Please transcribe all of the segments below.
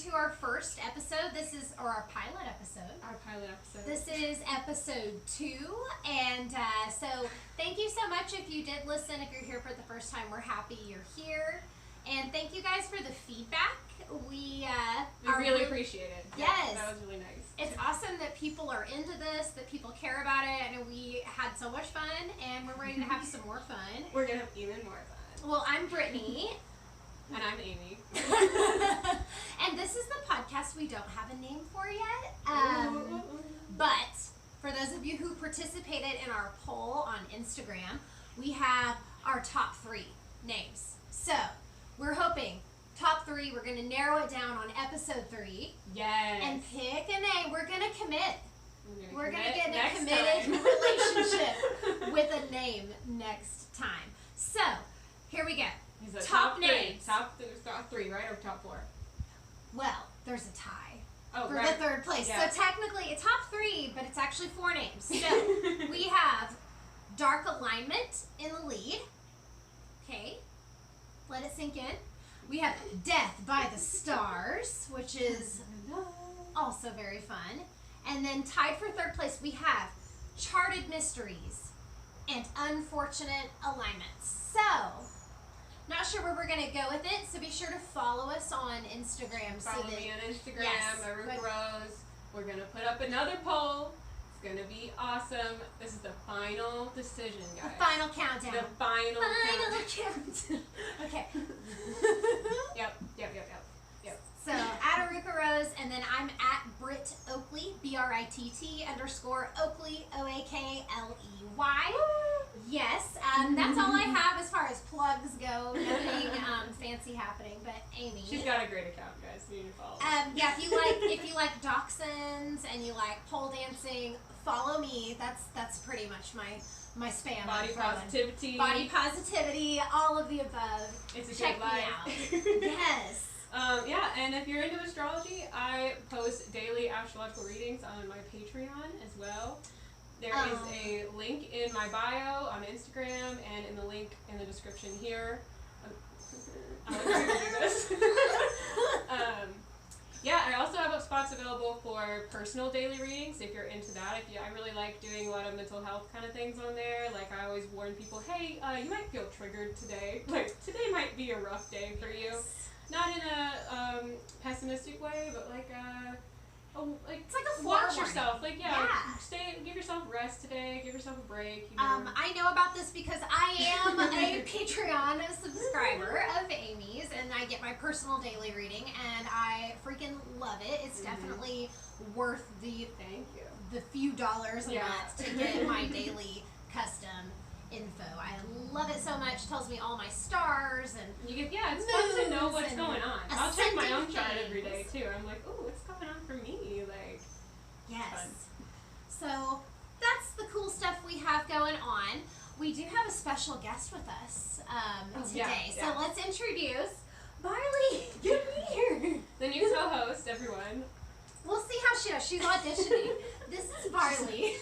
to our first episode. This is, or our pilot episode. Our pilot episode. This is episode 2, and so thank you so much if you did listen. If you're here for the first time, we're happy you're here. And thank you guys for the feedback. We really appreciate it. Yes. That was really nice. It's awesome that people are into this, that people care about it, and we had so much fun, and we're ready to have some more fun. We're going to have even more fun. Well, I'm Brittney. And I'm Amy. And this is the podcast we don't have a name for yet. But for those of you who participated in our poll on Instagram, we have our top 3 names. So we're hoping top 3, we're going to narrow it down on episode 3. Yes. And pick a name. We're going to commit. We're going to get in a next committed time. relationship with a name next time. So here we go. Top names. There's top 3, right? Or top 4? Well, there's a tie for the third place. Yeah. So technically it's top 3, but it's actually 4 names. So we have Dark Alignment in the lead. Okay. Let it sink in. We have Death by the Stars, which is also very fun. And then tied for third place, we have Charted Mysteries and Unfortunate Alignments. So, not sure where we're going to go with it, so be sure to follow us on Instagram. Follow me on Instagram, yes, ErucaRose. We're going to put up another poll. It's going to be awesome. This is the final decision, guys. The final countdown. The final countdown. Okay. Yep. So, at ErucaRose, and then I'm at Britt Oakley, BRITT _Oakley, OAKLEY. Yes, that's all I have as far as plugs go. Nothing fancy happening, but Amy. She's got a great account, guys. You need to follow. Yeah, if you like dachshunds and you like pole dancing, follow me. That's pretty much my spam. Body positivity. Body positivity, all of the above. It's a Check good life. me out. Yes. Yeah, and if you're into astrology, I post daily astrological readings on my Patreon as well. There is a link in my bio on Instagram and in the link in the description here. I like to do this. Yeah, I also have spots available for personal daily readings if you're into that. I really like doing a lot of mental health kind of things on there. Like I always warn people, hey, you might feel triggered today. Like today might be a rough day for you. Not in a pessimistic way, but like it's like a watch forewarning. yourself. Like give yourself rest today. Give yourself a break. You know. I know about this because I am a Patreon subscriber of Amy's, and I get my personal daily reading, and I freaking love it. It's definitely worth the few dollars a month to get my daily custom info. I love it so much. It tells me all my stars and it's fun to know what's going on. I'll check my own chart every things. day too. I'm like, oh, what's going on for me? Like, yes. Fun. So that's the cool stuff we have going on. We do have a special guest with us today. Yeah. So let's introduce Barley. Get me here. The new co-host, everyone. We'll see how she does. She's auditioning. This is Barley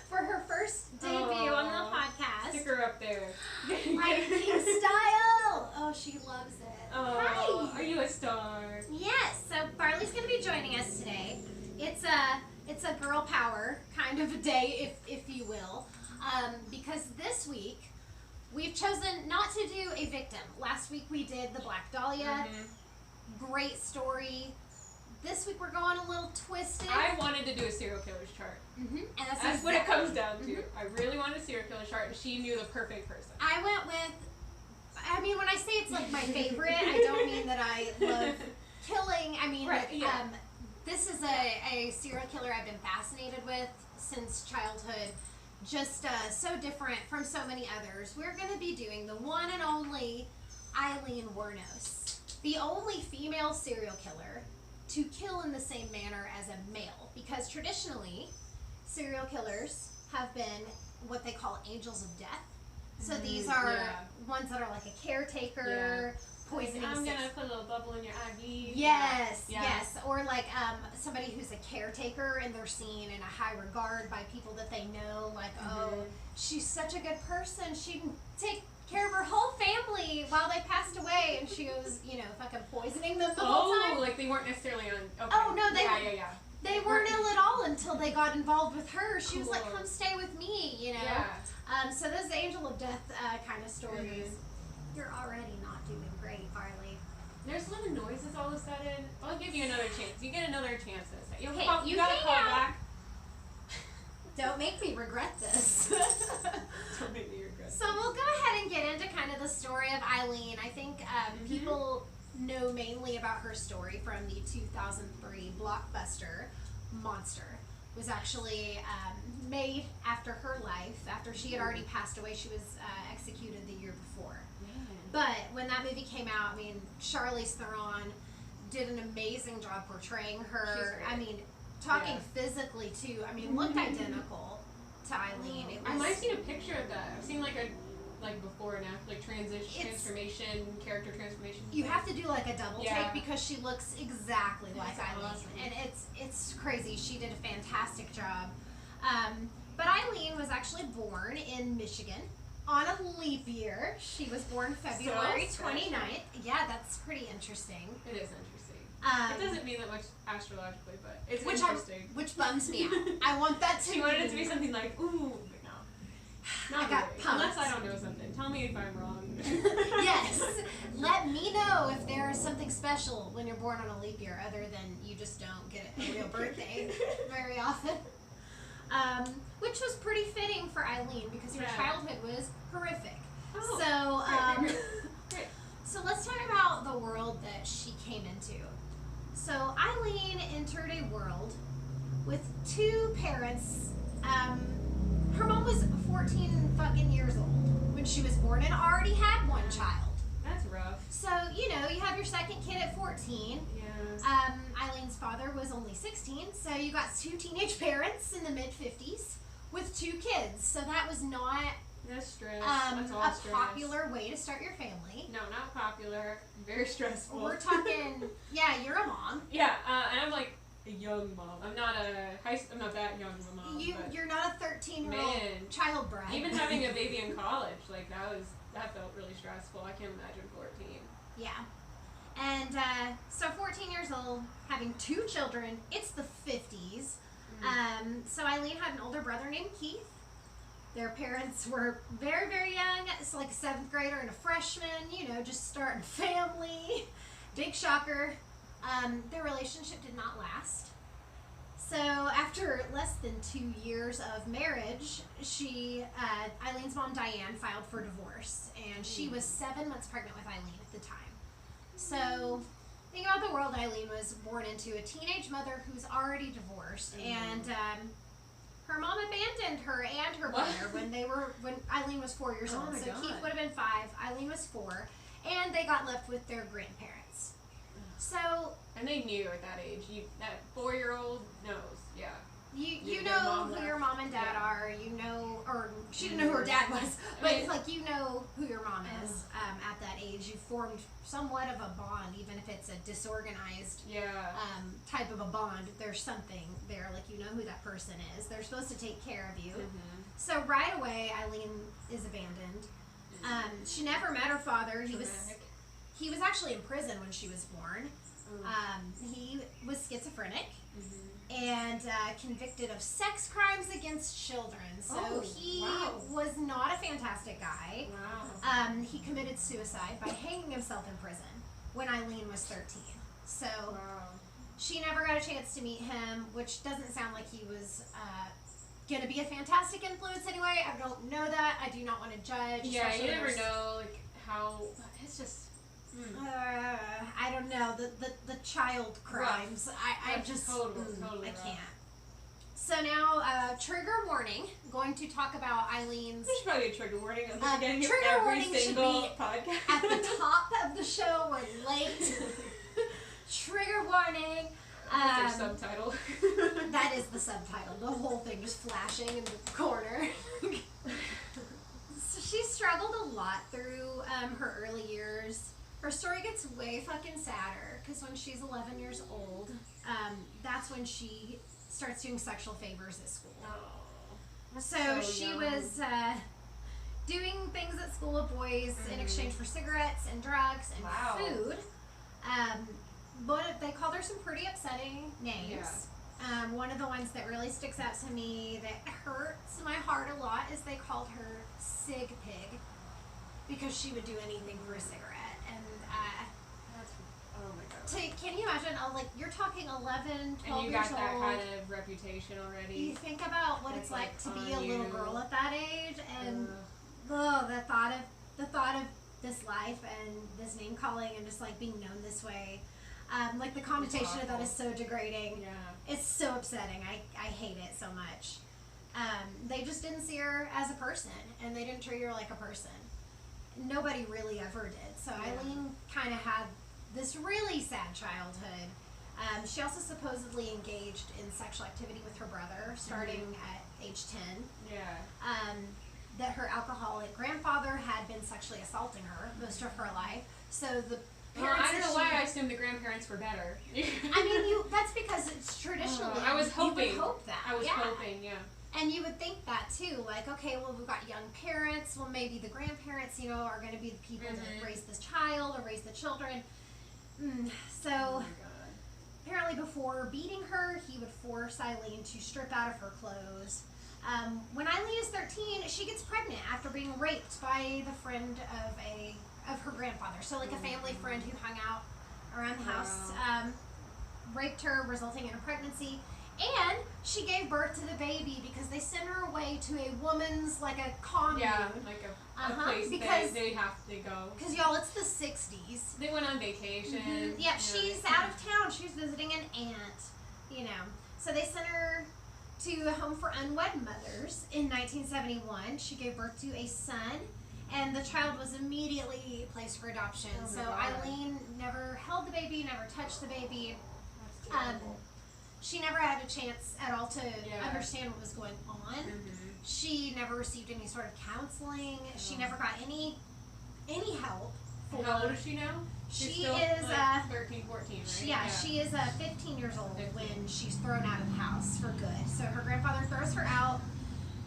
for her first debut on the podcast. Stick her up there. Lightning style. Oh, she loves it. Oh, Hi. are you a star? Yes. So Barley's going to be joining us today. It's a girl power kind of a day, if you will, because this week we've chosen not to do a victim. Last week we did the Black Dahlia. Great story. This week we're going a little twisted. I wanted to do a serial killer's chart. And that's what it comes down to. I really wanted a serial killer chart, and she knew the perfect person. I went with, when I say it's like my favorite, I don't mean that I love killing. I mean, this is a serial killer I've been fascinated with since childhood. Just so different from so many others. We're going to be doing the one and only Aileen Wuornos, the only female serial killer to kill in the same manner as a male, because traditionally serial killers have been what they call angels of death. So these are ones that are like a caretaker, poisoning. I'm gonna put a little bubble in your IV. Yes, or like somebody who's a caretaker and they're seen in a high regard by people that they know. Like, oh, she's such a good person. She take care of her whole family while they passed away, think she was, fucking poisoning them the whole time. Oh, like they weren't necessarily on. Okay. Oh no, Yeah. They weren't ill at all until they got involved with her. She was like, "Come stay with me," Yeah. So those angel of death kind of stories. Mm-hmm. You're already not doing great, Arlie. There's little noises all of a sudden. I'll give you another chance. You get another chance this. You gotta call back. Don't make me regret this. Don't make me regret. So we'll go ahead and get into kind of the story of Aileen. I think people know mainly about her story from the 2003 blockbuster Monster. It was actually made after her life. After she had already passed away, she was executed the year before. But when that movie came out, I mean, Charlize Theron did an amazing job portraying her. I mean, talking physically too. I mean, looked identical to Aileen. I've seen a picture of that. I've seen like before and after, like transformation, character transformation. You have to do like a double take because she looks exactly like Aileen, awesome. And it's crazy. She did a fantastic job. But Aileen was actually born in Michigan on a leap year. She was born February 29th. Yeah, that's pretty interesting. It is interesting. It doesn't mean that much astrologically, but it's interesting. Which bums me out. I want that to. She wanted it to be something like, ooh, but no. Not really. Unless I don't know something. Tell me if I'm wrong. Yes. Let me know if there is something special when you're born on a leap year, other than you just don't get a real birthday very often. Which was pretty fitting for Aileen because her childhood was horrific. Oh, so let's talk about the world that she came into. So Aileen entered a world with two parents. Her mom was 14 fucking years old when she was born and already had one child. That's rough. So, you have your second kid at 14. Yeah. Aileen's father was only 16, so you got two teenage parents in the mid-50s with two kids. So that was not that's stress. That's all a stress. popular way to start your family. No, not popular. Very stressful. We're talking, you're a mom. Yeah, and I'm like a young mom. I'm not that young of a mom. You're not a 13-year-old child bride. Even having a baby in college, like that felt really stressful. I can't imagine 14. Yeah. And so 14 years old, having two children, it's the 50s. So Aileen had an older brother named Keith. Their parents were very, very young. It's like a 7th grader and a freshman, just starting a family. Big shocker. Their relationship did not last. So after less than 2 years of marriage, Aileen's mom, Diane, filed for divorce. And she was 7 months pregnant with Aileen at the time. So think about the world Aileen was born into, a teenage mother who's already divorced. And her mom abandoned her and her brother when Aileen was 4 years old. So Keith would have been 5, Aileen was 4, and they got left with their grandparents. So and they knew at that age. That 4-year-old knows. Yeah. You know who your mom and dad are. Or she didn't know who her dad was, but it's like you know who your mom is at that age. You formed somewhat of a bond, even if it's a disorganized type of a bond. There's something there, like you know who that person is. They're supposed to take care of you. So right away, Aileen is abandoned. She never met her father. He was actually in prison when she was born. He was schizophrenic. And convicted of sex crimes against children. So he was not a fantastic guy. Wow. He committed suicide by hanging himself in prison when Aileen was 13. So she never got a chance to meet him, which doesn't sound like he was going to be a fantastic influence anyway. I don't know that. I do not want to judge. Yeah, you never know how... It's just... I don't know, the child crimes. I just totally I can't. So now, trigger warning. Going to talk about Aileen's. There's probably a trigger warning at the beginning trigger of every warning single should be podcast. At the top of the show. We're late. Trigger warning. That's our subtitle. That is the subtitle. The whole thing just flashing in the corner. So she struggled a lot through her early years. Her story gets way fucking sadder because when she's 11 years old, that's when she starts doing sexual favors at school. Oh, so she young. was, doing things at school with boys in exchange for cigarettes and drugs and food. But they called her some pretty upsetting names. Yeah. One of the ones that really sticks out to me that hurts my heart a lot is they called her Sig Pig because she would do anything for a cigarette. And that's, oh my god. Can you imagine, like, you're talking 11, 12 years old. And you got that kind of reputation already. You think about what it's like to be a little girl at that age, and the thought of this life and this name calling and just like being known this way. Like the connotation of that is so degrading. Yeah. It's so upsetting. I hate it so much. They just didn't see her as a person, and they didn't treat her like a person. Nobody really ever did. So Aileen kind of had this really sad childhood. She also supposedly engaged in sexual activity with her brother starting at age 10. Yeah. That her alcoholic grandfather had been sexually assaulting her most of her life. So the parents, I don't know why I assumed the grandparents were better. I mean, that's because it's traditionally. I was hoping. You would hope that. I was hoping, yeah. And you would think that too, like, okay, well, we've got young parents, well, maybe the grandparents, you know, are going to be the people that raise this child or raise the children. So, apparently before beating her, he would force Aileen to strip out of her clothes. When Aileen is 13, she gets pregnant after being raped by the friend of her grandfather. So, like, a family friend who hung out around the house, raped her, resulting in a pregnancy. And she gave birth to the baby because they sent her away to a woman's, like a commune. Yeah, like a place because they have to go. Because, y'all, it's the 60s. They went on vacation. Yeah, she's out of town. She was visiting an aunt, you know. So they sent her to a home for unwed mothers in 1971. She gave birth to a son, and the child was immediately placed for adoption. So Aileen never held the baby, never touched the baby. She never had a chance at all to understand what was going on. She never received any sort of counseling. She never got any help. How old is she now? She is like 13, 14, right? Yeah, she is 15 years old when she's thrown out of the house for good. So her grandfather throws her out.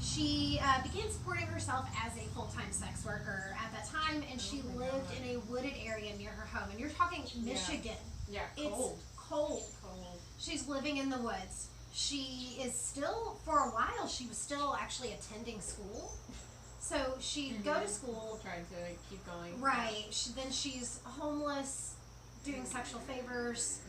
She began supporting herself as a full-time sex worker at that time, and she lived in a wooded area near her home. And you're talking Michigan. Yeah, cold. It's cold. She's living in the woods. She is still, for a while, she was still actually attending school. So she'd go to school. Trying to keep going. Right. Then she's homeless, doing sexual favors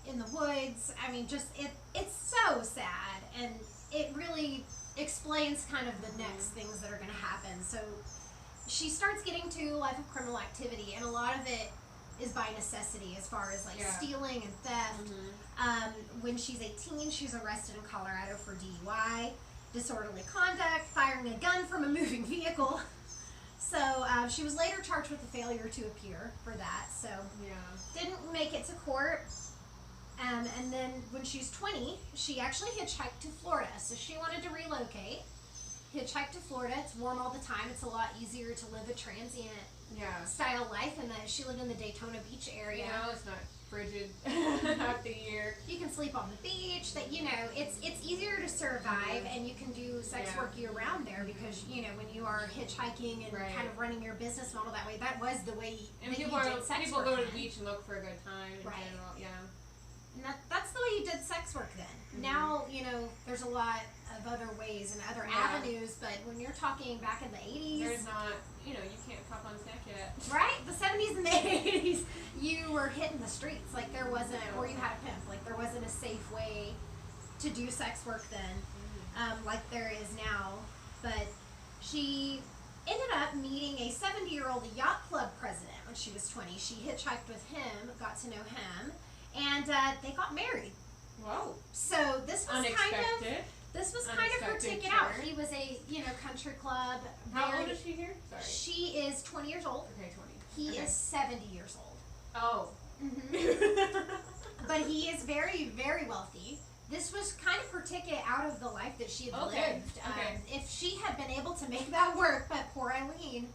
in the woods. I mean, just, it's so sad. And it really explains kind of the next things that are going to happen. So she starts getting to a life of criminal activity, and a lot of it is by necessity as far as like stealing and theft. When she's 18, she's arrested in Colorado for DUI, disorderly conduct, firing a gun from a moving vehicle. So she was later charged with the failure to appear for that. So didn't make it to court. And then when she's 20, she actually hitchhiked to Florida. So she wanted to relocate. Hitchhiked to Florida. It's warm all the time. It's a lot easier to live a transient style life, and she lived in the Daytona Beach area. You know, it's not frigid half the year. You can sleep on the beach. That, you know, it's easier to survive, and you can do sex work year round there because, you know, when you are hitchhiking and kind of running your business model that way, that was the way and that people you did sex people work go to then. the beach and look for a good time in general. And that's the way you did sex work then. Now, you know, there's a lot of other ways and other avenues, but when you're talking back in the 80s... There's not, you know, you can't pop on snack yet. Right? The 70s and the 80s, you were hitting the streets. Like, there wasn't, or you had a pimp. Like, there wasn't a safe way to do sex work then, like there is now. But she ended up meeting a 70-year-old yacht club president when she was 20. She hitchhiked with him, got to know him, and they got married. Whoa. So this was unexpected. This was kind of her ticket out. He was a, you know, country club. How old is she here? Sorry. She is 20 years old. Okay, 20. He is 70 years old. Oh. But he is very, very wealthy. This was kind of her ticket out of the life that she had lived. If she had been able to make that work, but poor Aileen,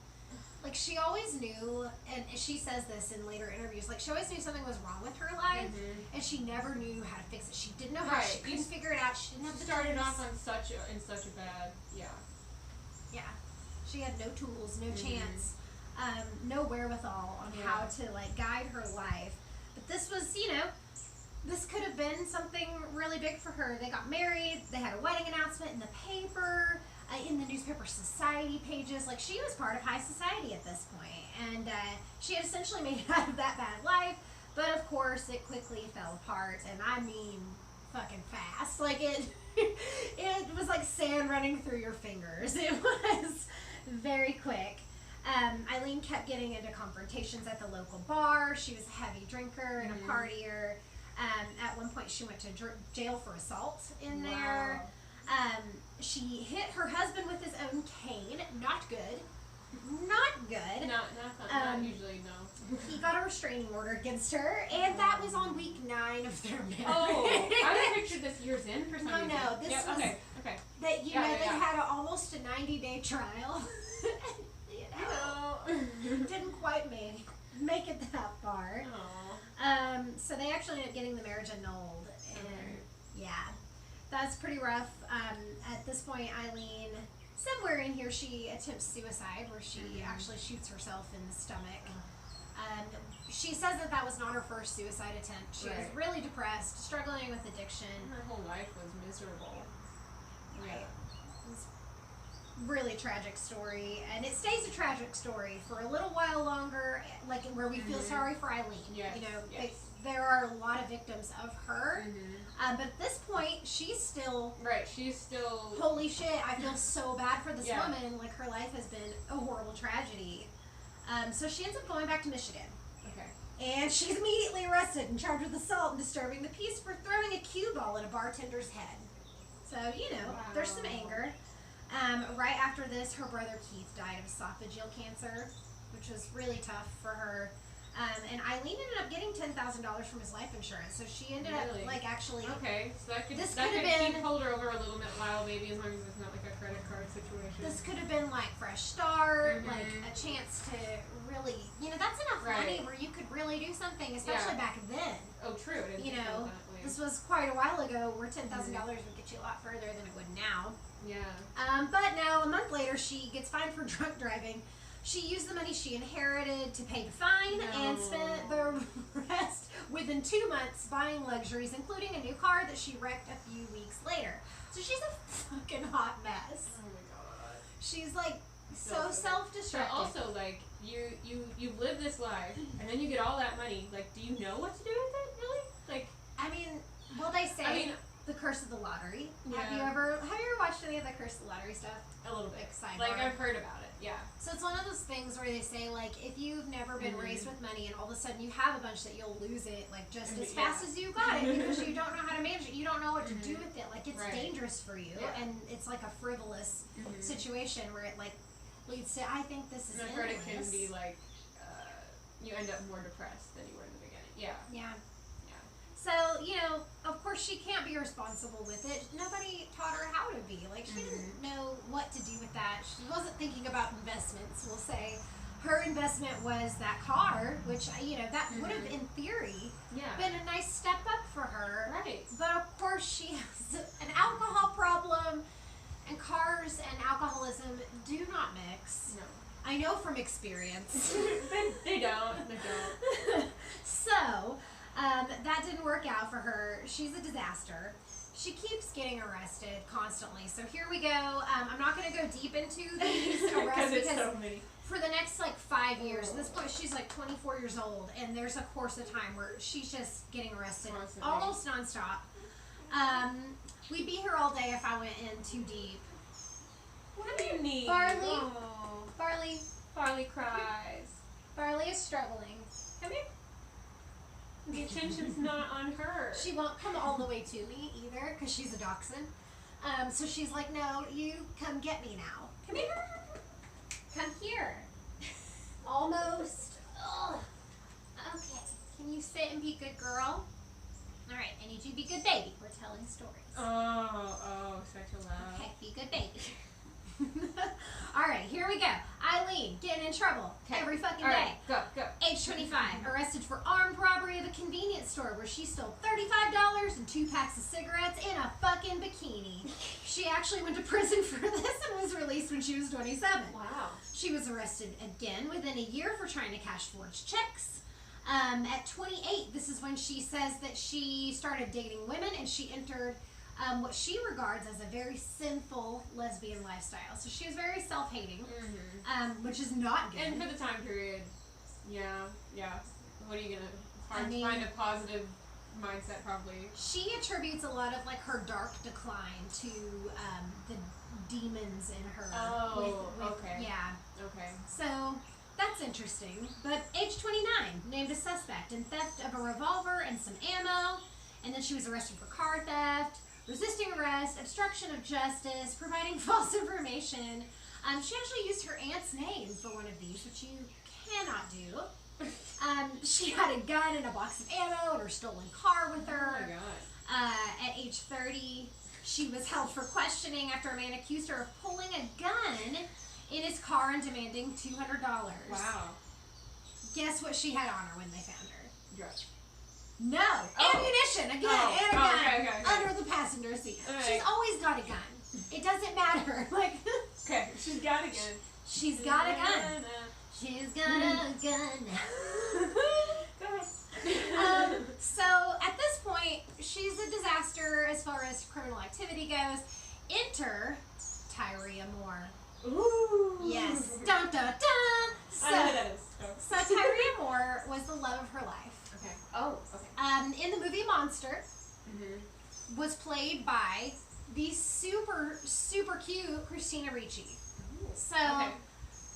like, she always knew, and she says this in later interviews, like, she always knew something was wrong with her life, and she never knew how to fix it. She didn't know how. She couldn't figure it out. She didn't have the started off on such a bad, She had no tools, no chance, no wherewithal on how to like guide her life. But this was, you know, this could have been something really big for her. They got married. They had a wedding announcement in the paper, in the newspaper society pages. Like, she was part of high society at this point, and she had essentially made it out of that bad life. But of course, it quickly fell apart, and I mean, fucking fast. Like, it was like sand running through your fingers. It was very quick. Aileen kept getting into confrontations at the local bar. She was a heavy drinker and a partier. At one point, she went to jail for assault in there. She hit her husband with his own cane. Not good. Not good. Not usually, no. He got a restraining order against her, and that was on week 9 of their marriage. Oh, I pictured this years in for some reason. No, this was okay. That they had almost a 90-day trial. Didn't quite make it that far. So they actually ended up getting the marriage annulled, and that's pretty rough. At this point, Aileen, somewhere in here, she attempts suicide, where she actually shoots herself in the stomach. She says that was not her first suicide attempt. She was really depressed, struggling with addiction. Her whole life was miserable. Right. It's a really tragic story, and it stays a tragic story for a little while longer, like where we feel sorry for Aileen. Yes. You know, there are a lot of victims of her, but at this point, she's still... Right, she's still... Holy shit, I feel so bad for this woman. Like, her life has been a horrible tragedy. So she ends up going back to Michigan. Okay. And she's immediately arrested and charged with assault and disturbing the peace for throwing a cue ball at a bartender's head. So, you know, there's some anger. Right after this, her brother Keith died of esophageal cancer, which was really tough for her. And Aileen ended up getting $10,000 from his life insurance, so she ended up like actually. Okay, so that could been hold her over a little bit while, maybe, as long as it's not like a credit card situation. This could have been like fresh start, like a chance to really, you know, that's enough money where you could really do something, especially back then. Oh, true. You know, this was quite a while ago, where $10,000 would get you a lot further than it would now. Yeah. But now, a month later, she gets fined for drunk driving. She used the money she inherited to pay the fine and spent the rest within 2 months buying luxuries, including a new car that she wrecked a few weeks later. So she's a fucking hot mess. Oh my god. She's like so self-destructive. But also, like, you live this life, and then you get all that money. Like, do you know what to do with it, really? Like, I mean, well, they say the curse of the lottery. Yeah. Have you ever watched any of the curse of the lottery stuff? A little bit. Like, I've heard about it. Yeah. So it's one of those things where they say, like, if you've never been raised with money and all of a sudden you have a bunch, that you'll lose it, like, just as fast as you got it, because you don't know how to manage it. You don't know what to do with it. Like, it's dangerous for you, and it's like a frivolous situation where it, like, leads to, I think this is I've heard it can be, like, you end up more depressed than you were in the beginning. Yeah. Yeah. So, you know, of course she can't be responsible with it. Nobody taught her how to be. Like, she didn't know what to do with that. She wasn't thinking about investments, we'll say. Her investment was that car, which, you know, that would have, in theory, been a nice step up for her. Right. But, of course, she has an alcohol problem, and cars and alcoholism do not mix. No. I know from experience. They don't. So... that didn't work out for her. She's a disaster. She keeps getting arrested constantly. So here we go. I'm not going to go deep into these arrests because so many. For the next like 5 years, at this point she's like 24 years old, and there's a course of time where she's just getting arrested almost nonstop. We'd be here all day if I went in too deep. What do you need? Barley cries. Barley is struggling. Come here. The attention's not on her. She won't come all the way to me either, because she's a dachshund. So she's like, no, you come get me now. Come here. Come here. Almost. Ugh. Okay. Can you sit and be a good girl? All right. I need you to be a good baby. We're telling stories. Oh, such a love. Okay, be a good baby. All right, here we go. Eileen, getting in trouble every fucking All day. right, go. Age 25, arrested for armed robbery of a convenience store where she stole $35 and 2 packs of cigarettes in a fucking bikini. She actually went to prison for this and was released when she was 27. Wow. She was arrested again within a year for trying to cash forged checks. At 28, this is when she says that she started dating women and she entered what she regards as a very sinful lesbian lifestyle. So she was very self-hating, which is not good. And for the time period, yeah. What are you gonna find a positive mindset? Probably. She attributes a lot of like her dark decline to the demons in her. Oh, okay. Yeah. Okay. So that's interesting. But age 29, named a suspect in theft of a revolver and some ammo, and then she was arrested for car theft, resisting arrest, obstruction of justice, providing false information. She actually used her aunt's name for one of these, which you cannot do. She had a gun and a box of ammo in her stolen car with her. Oh my god. At age 30, she was held for questioning after a man accused her of pulling a gun in his car and demanding $200. Wow. Guess what she had on her when they found her? Drugs. No, ammunition again, and a gun okay. under the passenger seat. Right. She's always got a gun. It doesn't matter. Like, okay, she's got a gun. She's got a gun. She's got a gun. Go ahead. So at this point, she's a disaster as far as criminal activity goes. Enter Tyria Moore. Ooh. Yes. Dun dun dun. I know who that is. So Tyria Moore was the love of her life. Okay. Oh, okay. In the movie Monster, was played by the super, super cute Christina Ricci. So,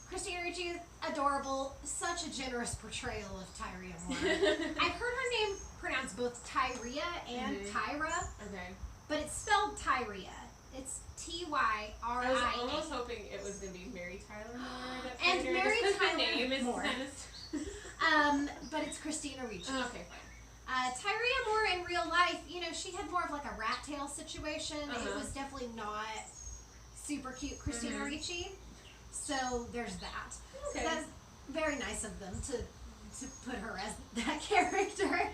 Christina Ricci is adorable, such a generous portrayal of Tyria Moore. I've heard her name pronounced both Tyria and Tyra, but it's spelled Tyria. It's Tyria. I was almost hoping it was going to be Mary Tyler Moore. And Mary Tyler name is Moore. Kind of but it's Christina Ricci. okay, fine. Tyria Moore in real life, you know, she had more of like a rat tail situation. It was definitely not super cute Christina Ricci. So there's that. Okay. That's very nice of them to put her as that character.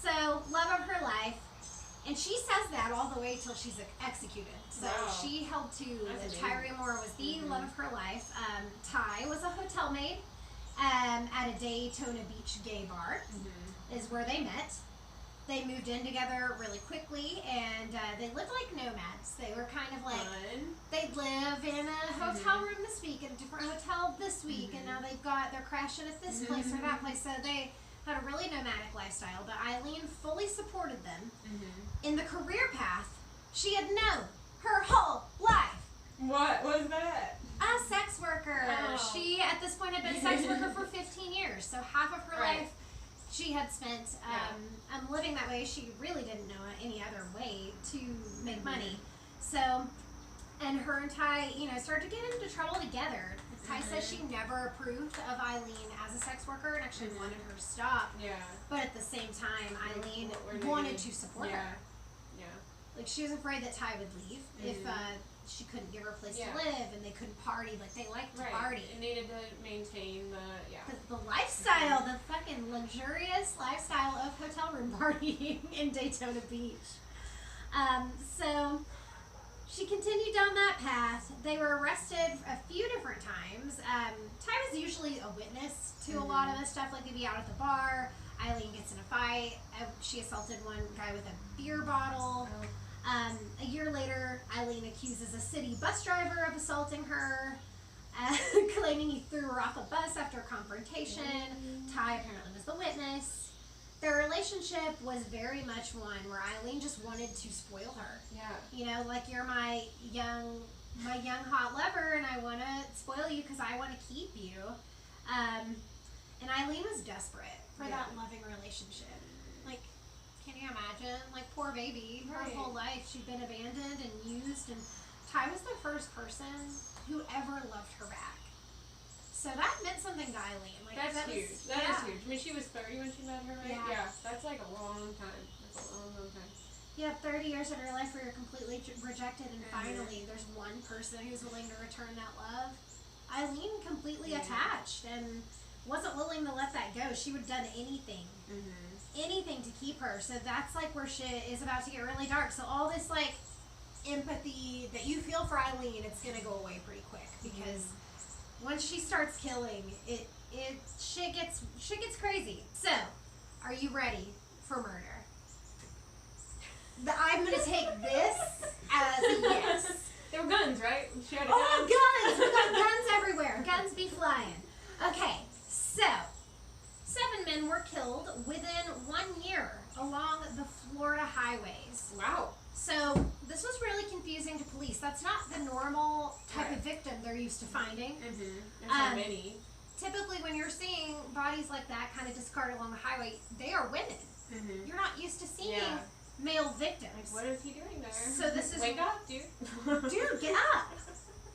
So love of her life. And she says that all the way till she's executed. So she held to that Tyria Moore was the love of her life. Ty was a hotel maid at a Daytona Beach gay bar, is where they met. They moved in together really quickly, and they lived like nomads. They were kind of like, they'd live in a hotel room this week, in a different hotel this week, and now they're crashing at this place or that place. So they had a really nomadic lifestyle, but Aileen fully supported them in the career path she had known her whole life. What was that? A sex worker. Oh. She, at this point, had been a sex worker for 15 years, so half of her life she had spent living that way. She really didn't know any other way to make money. So, and her and Ty, started to get into trouble together. Ty says she never approved of Aileen as a sex worker and actually wanted her to stop. Yeah. But at the same time, Aileen wanted to support her. Yeah. Like, she was afraid that Ty would leave if she couldn't give her a place to live and they couldn't party. Like, they liked to party. It needed to maintain the lifestyle, the fucking luxurious lifestyle of hotel room partying in Daytona Beach. So she continued down that path. They were arrested a few different times. Ty was usually a witness to a lot of this stuff. Like, they'd be out at the bar. Eileen gets in a fight. She assaulted one guy with a beer bottle. A year later, Aileen accuses a city bus driver of assaulting her, claiming he threw her off a bus after a confrontation. Ty apparently was the witness. Their relationship was very much one where Aileen just wanted to spoil her. Yeah. Like, you're my young hot lover, and I want to spoil you because I want to keep you. And Aileen was desperate for that loving relationship. Like, can you imagine? Like, poor baby, her whole life she'd been abandoned and used, and Ty was the first person who ever loved her back. So that meant something to Aileen. Like, that's huge. That is huge. I mean, she was 30 when she met her, right? Yeah. That's like a long time. That's a long, long time. Yeah, 30 years of your life where you're completely rejected, and finally there's one person who's willing to return that love. Eileen completely attached and wasn't willing to let that go. She would have done anything. Anything to keep her. So that's like where shit is about to get really dark. So all this like empathy that you feel for Eileen, it's gonna go away pretty quick, because once she starts killing, shit gets crazy. So, are you ready for murder? I'm gonna take this as a yes. There were guns, right? She had a gun. Guns! We got guns everywhere. Guns be flying. Okay, so 7 men were killed within 1 year along the Florida highways. Wow. So this was really confusing to police. That's not the normal type of victim they're used to finding. There's so many. Typically, when you're seeing bodies like that kind of discarded along the highway, they are women. You're not used to seeing male victims. Like, what is he doing there? So this is wake up, dude. Dude, get up.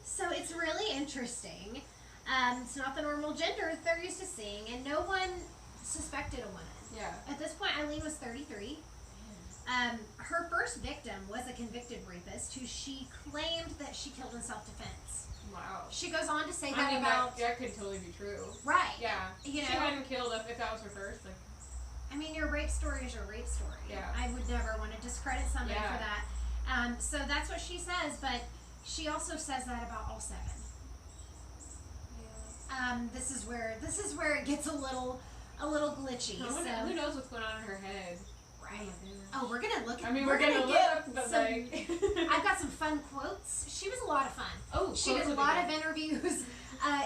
So it's really interesting. It's not the normal gender that they're used to seeing, and no one suspected a woman. Yeah. At this point, Eileen was 33. Her first victim was a convicted rapist who she claimed that she killed in self-defense. Wow. She goes on to say that that could totally be true. Right. Yeah. You know, she hadn't killed if that was her first. Like, I mean, your rape story is your rape story. Yeah. I would never want to discredit somebody for that. So that's what she says, but she also says that about all 7. Yeah. This is where it gets a little glitchy. Who knows what's going on in her head? Right. Oh, we're gonna look. We're gonna look, but like, I've got some fun quotes. She was a lot of fun. Oh, she did a lot of interviews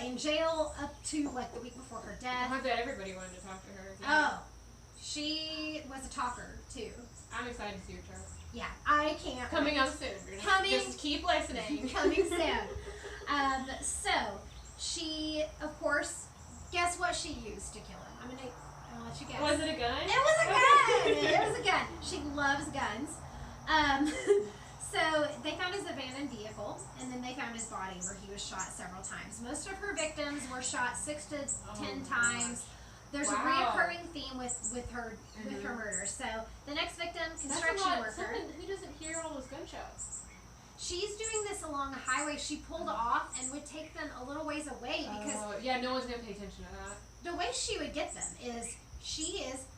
in jail up to like the week before her death. I bet everybody wanted to talk to her. Oh, she was a talker too. I'm excited to see her chart. Yeah, I can't. Coming up soon. Just keep listening. Coming soon. So she, of course, guess what she used to kill him? I'm gonna let you guess. Was it a gun? It was a gun. It was a gun. She loves guns. So they found his abandoned vehicle, and then they found his body where he was shot several times. Most of her victims were shot 6 to 10 times. There's a reoccurring theme with her murders. So the next victim, construction worker. Who doesn't hear all those gunshots? She's doing this along a highway. She pulled off and would take them a little ways away because no one's gonna pay attention to that. The way she would get them is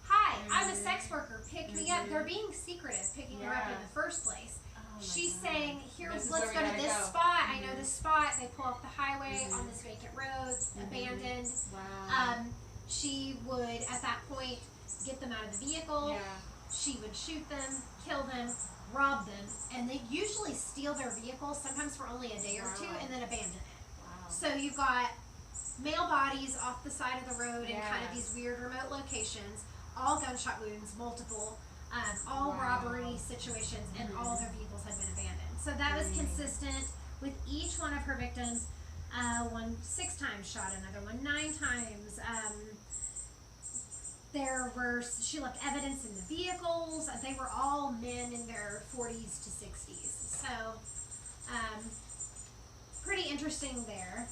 hi, I'm a sex worker, pick me up. They're being secretive, picking her up in the first place. She's saying, let's go to this spot. I know this spot. They pull off the highway on this vacant road, abandoned. Wow. She would, at that point, get them out of the vehicle. Yeah. She would shoot them, kill them, rob them, and they usually steal their vehicle, sometimes for only a day or two, and then abandon it. Wow. So you've got male bodies off the side of the road in kind of these weird remote locations, all gunshot wounds, multiple, all robbery situations, and all their vehicles had been abandoned. So that was consistent with each one of her victims. One 6 times shot, another one 9 times. She left evidence in the vehicles. They were all men in their 40s to 60s. So, pretty interesting there.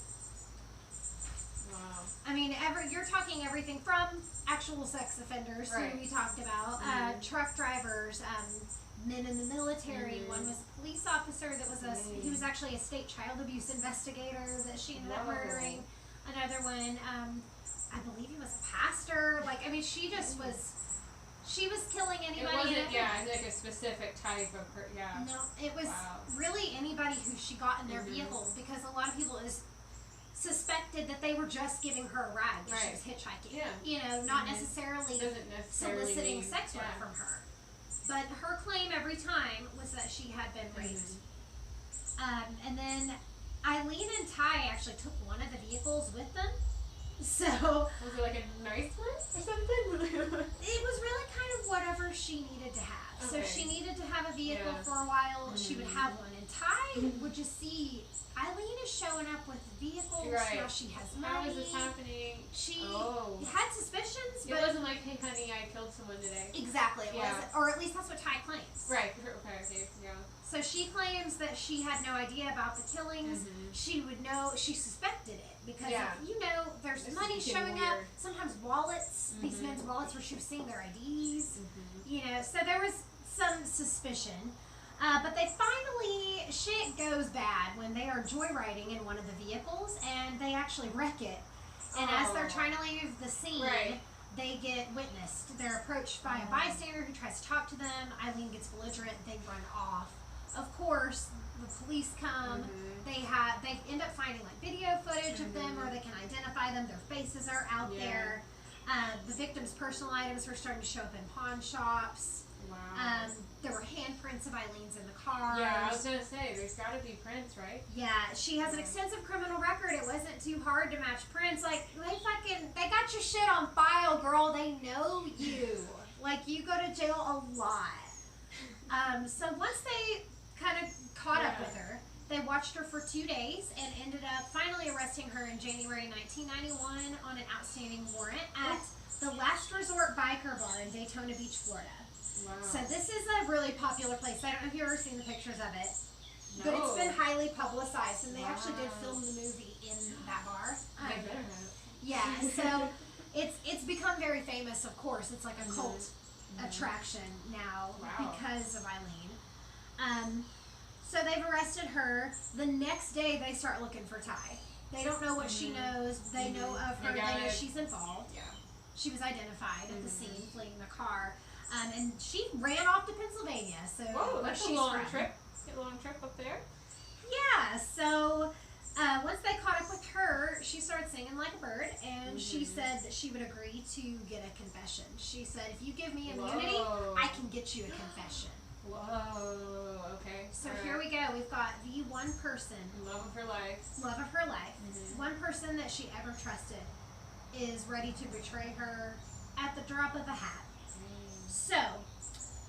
Wow. I mean, you're talking everything from actual sex offenders who we talked about, truck drivers, men in the military. One was a police officer that was he was actually a state child abuse investigator that she ended up murdering. Another one, I believe he was a pastor. Like, I mean, she was killing anybody. It wasn't, like a specific type of person. Yeah. No, it was really anybody who she got in their vehicle, because a lot of people suspected that they were just giving her a ride because she was hitchhiking. Yeah. You know, not necessarily soliciting sex work from her. But her claim every time was that she had been raped. And then Eileen and Ty actually took one of the vehicles with them. So was it like a nice one or something? It was really kind of whatever she needed to have. So she needed to have a vehicle for a while. She would have one, and Ty would just see Eileen is showing up with vehicles. Now she has money. How is this happening? She had suspicions, but it wasn't like, hey honey, I killed someone today. Exactly, it wasn't, or at least that's what Ty claims. Right. Okay. Yeah. So she claims that she had no idea about the killings. She would know. She suspected it because there's money showing up. Sometimes wallets. These men's wallets where she was seeing their IDs. You know, so there was some suspicion. But they finally, shit goes bad when they are joyriding in one of the vehicles and they actually wreck it. And as they're trying to leave the scene, they get witnessed. They're approached by a bystander who tries to talk to them. Aileen gets belligerent. They run off. Of course, the police come. They end up finding like video footage of them where they can identify them. Their faces are out there. The victim's personal items were starting to show up in pawn shops. Wow. There were handprints of Eileen's in the car. Yeah, I was gonna say, there's gotta be prints, right? Yeah, she has an extensive criminal record. It wasn't too hard to match prints. Like, they got your shit on file, girl. They know you. Like, you go to jail a lot. So once they kind of caught up with her, they watched her for 2 days and ended up finally arresting her in January 1991 on an outstanding warrant at the Last Resort Biker Bar in Daytona Beach, Florida. Wow. So this is a really popular place. I don't know if you've ever seen the pictures of it, but it's been highly publicized, and they actually did film the movie in that bar. They better have. Yeah, so it's become very famous. Of course, it's like a cult attraction now because of Aileen. So they've arrested her. The next day, they start looking for Ty. They don't know what she knows. They know of her. They know she's involved. Yeah. She was identified at the scene, fleeing the car. And she ran off to Pennsylvania. So that's a long trip. A long trip up there. Yeah. So once they caught up with her, she started singing like a bird, and she said that she would agree to get a confession. She said, "If you give me immunity, I can get you a confession." Whoa. Okay. So here we go. We've got the one person. Love of her life. Love of her life. One person that she ever trusted is ready to betray her at the drop of a hat. So,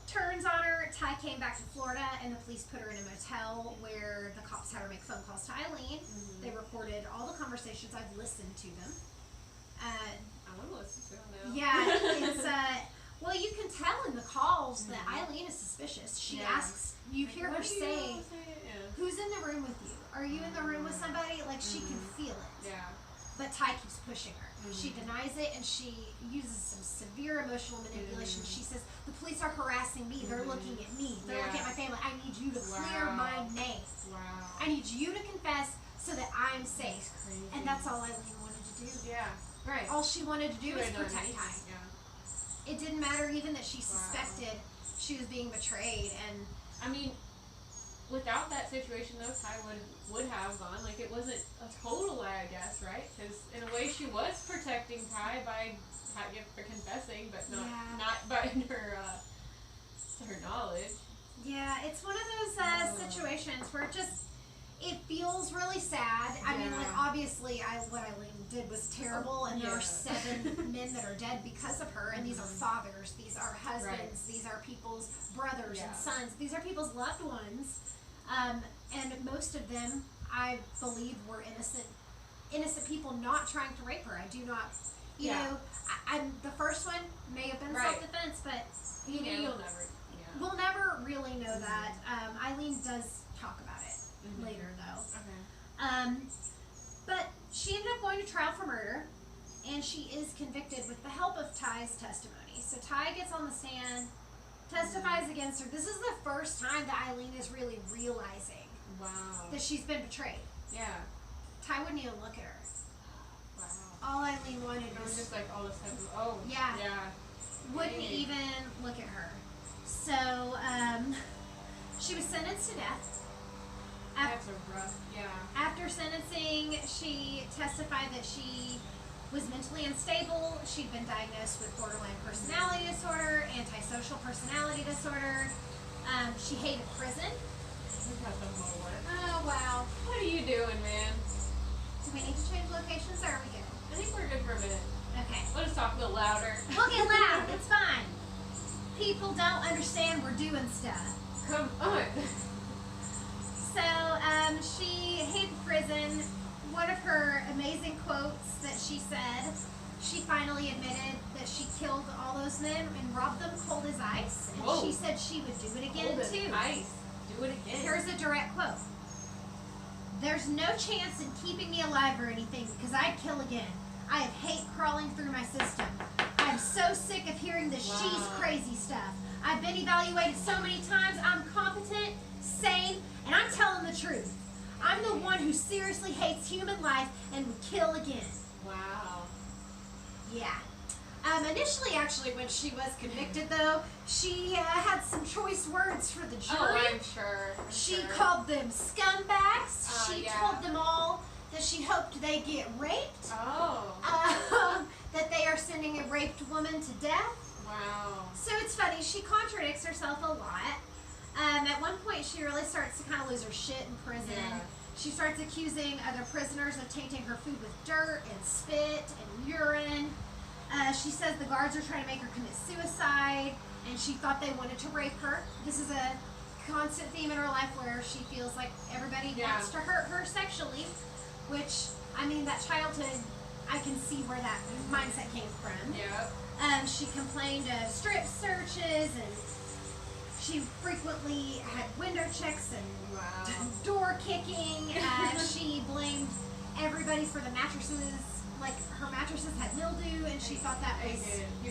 turns on her, Ty came back to Florida and the police put her in a motel where the cops had her make phone calls to Aileen. They recorded all the conversations. I've listened to them. I want to listen to them now. Yeah, it's, well, you can tell in the calls that Aileen is suspicious. She asks, you hear her say, who's in the room with you? Are you in the room with somebody? Like, she can feel it. Yeah. But Ty keeps pushing her. She denies it, and she uses some severe emotional manipulation. She says, the police are harassing me. They're looking at me. They're looking at my family. I need you to clear my name. I need you to confess so that I'm safe. And that's all Aileen wanted to do. Yeah, right. All she wanted to do was protect Ty. Yeah. It didn't matter even that she suspected she was being betrayed. And I mean, without that situation, though, Ty would have gone. Like, it wasn't a total lie, I guess, right? Because in a way, she was protecting Ty by confessing, but not by her to her knowledge. Yeah, it's one of those situations where it feels really sad. I mean, like, obviously, what Aileen did was terrible, and there are 7 men that are dead because of her, and these are fathers, these are husbands, these are people's brothers and sons, these are people's loved ones. And most of them, I believe, were innocent people not trying to rape her. I do not, you know, I'm the first one may have been self-defense, but you'll never. We'll never really know that. Aileen does talk about it later, though. Okay. But she ended up going to trial for murder, and she is convicted with the help of Ty's testimony. So Ty gets on the stand, testifies against her. This is the first time that Aileen is really realizing that she's been betrayed. Yeah. Ty wouldn't even look at her. Wow. All Aileen wanted was just like all this stuff. wouldn't even look at her. So she was sentenced to death. That's a rough. After sentencing, she testified that she was mentally unstable. She'd been diagnosed with borderline personality disorder, antisocial personality disorder. She hated prison. Oh, wow. What are you doing, man? Do we need to change locations, or are we good? I think we're good for a minute. Okay. Let us talk a little louder. We'll get loud. It's fine. People don't understand we're doing stuff. Come on. So, she hated prison. One of her amazing quotes that she said, she finally admitted that she killed all those men and robbed them cold as ice. And she said she would do it again, too. Ice. Do it again. Here's a direct quote. There's no chance in keeping me alive or anything because I'd kill again. I have hate crawling through my system. I'm so sick of hearing the she's crazy stuff. I've been evaluated so many times. I'm competent, sane, and I'm telling the truth. I'm the one who seriously hates human life and would kill again. Wow. Yeah. Initially, actually, when she was convicted, though, she had some choice words for the jury. Oh, I'm sure. She called them scumbags. She told them all that she hoped they get raped. Oh. That they are sending a raped woman to death. Wow. So it's funny. She contradicts herself a lot. At one point, she really starts to kind of lose her shit in prison. Yeah. She starts accusing other prisoners of tainting her food with dirt and spit and urine. She says the guards are trying to make her commit suicide, and she thought they wanted to rape her. This is a constant theme in her life where she feels like everybody wants to hurt her sexually, which, I mean, that childhood, I can see where that mindset came from. Yep. She complained of strip searches, and she frequently had window checks and door kicking. She blamed everybody for the mattresses. Like, her mattresses had mildew, and she thought that was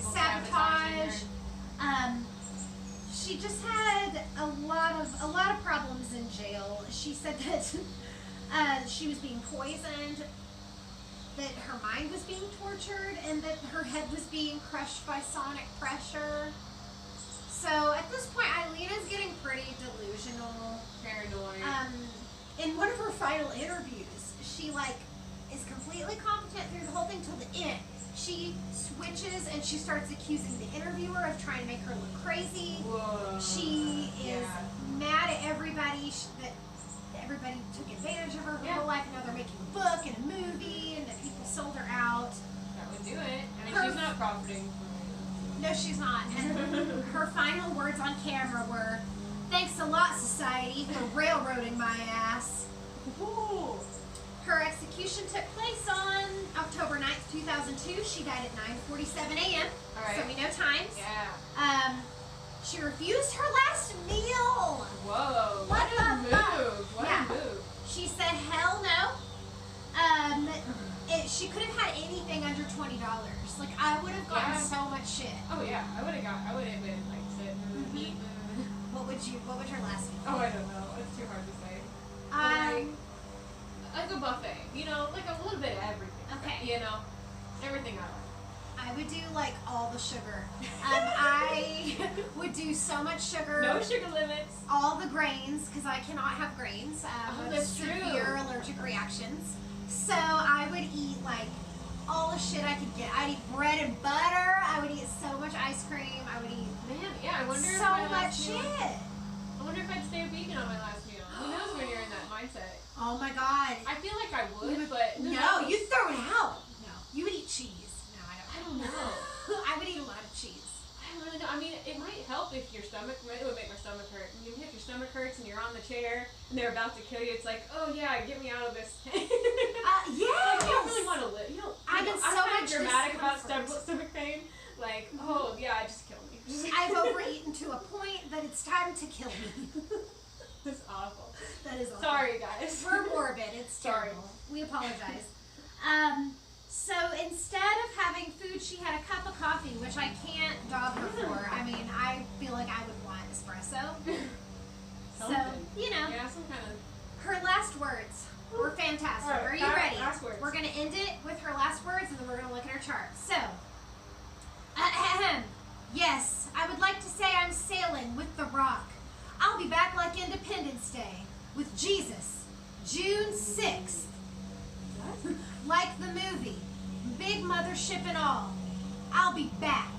sabotage. She just had a lot of problems in jail. She said that she was being poisoned, that her mind was being tortured, and that her head was being crushed by sonic pressure. So at this point, Aileen is getting pretty delusional, paranoid. In one of her final interviews, she is completely competent through the whole thing till the end. She switches and she starts accusing the interviewer of trying to make her look crazy. Whoa. She is mad at everybody that everybody took advantage of her whole life. Now they're making a book and a movie, and that people sold her out. That would do it. I mean, she's not profiting from it. No, she's not. And her final words on camera were, "Thanks a lot, society, for railroading my ass." Ooh. Her execution took place on October 9th, 2002. She died at 9:47 a.m. All right. So we know times. Yeah. She refused her last meal. Whoa. What a move. What a move. She said, hell no. She could have had anything under $20. Like, I would have gotten so much shit. Oh yeah, I would have been like sitting, eating. What would her last meal? Oh, I don't know. It's too hard to say. Like a buffet, like a little bit of everything. Okay. Everything I like. I would do like all the sugar. I would do so much sugar. No sugar limits. All the grains, because I cannot have grains. That's severe allergic reactions. So I would eat like all the shit I could get. I'd eat bread and butter. I would eat so much ice cream. I would eat I wonder if so much shit. I wonder if I'd stay vegan on my last meal. Who knows when you're in that mindset? Oh my god. I feel like I would, but no, you throw it out. No, you would eat cheese. No, I don't know. I would eat a lot of cheese. I don't really know. I mean, it might help if your stomach. It would make my stomach hurt. If your stomach hurts and you're on the chair and they're about to kill you, it's like, oh yeah, get me out of this. Yeah. You don't really want to live. I'm so much dramatic about stomach pain. Like, oh yeah, just kill me. I've overeaten to a point that it's time to kill me. That's awful. That is awful. Sorry, guys. We're morbid. It's terrible. We apologize. So instead of having food, she had a cup of coffee, which I can't dog her for. I mean, I feel like I would want espresso. So, Yeah, some kind of... Her last words were fantastic. Right, Are you ready? Last words. We're going to end it with her last words, and then we're going to look at her chart. So, yes, I would like to say I'm sailing with the rock. I'll be back like Independence Day with Jesus, June 6th. What? Like the movie, big mothership and all. I'll be back.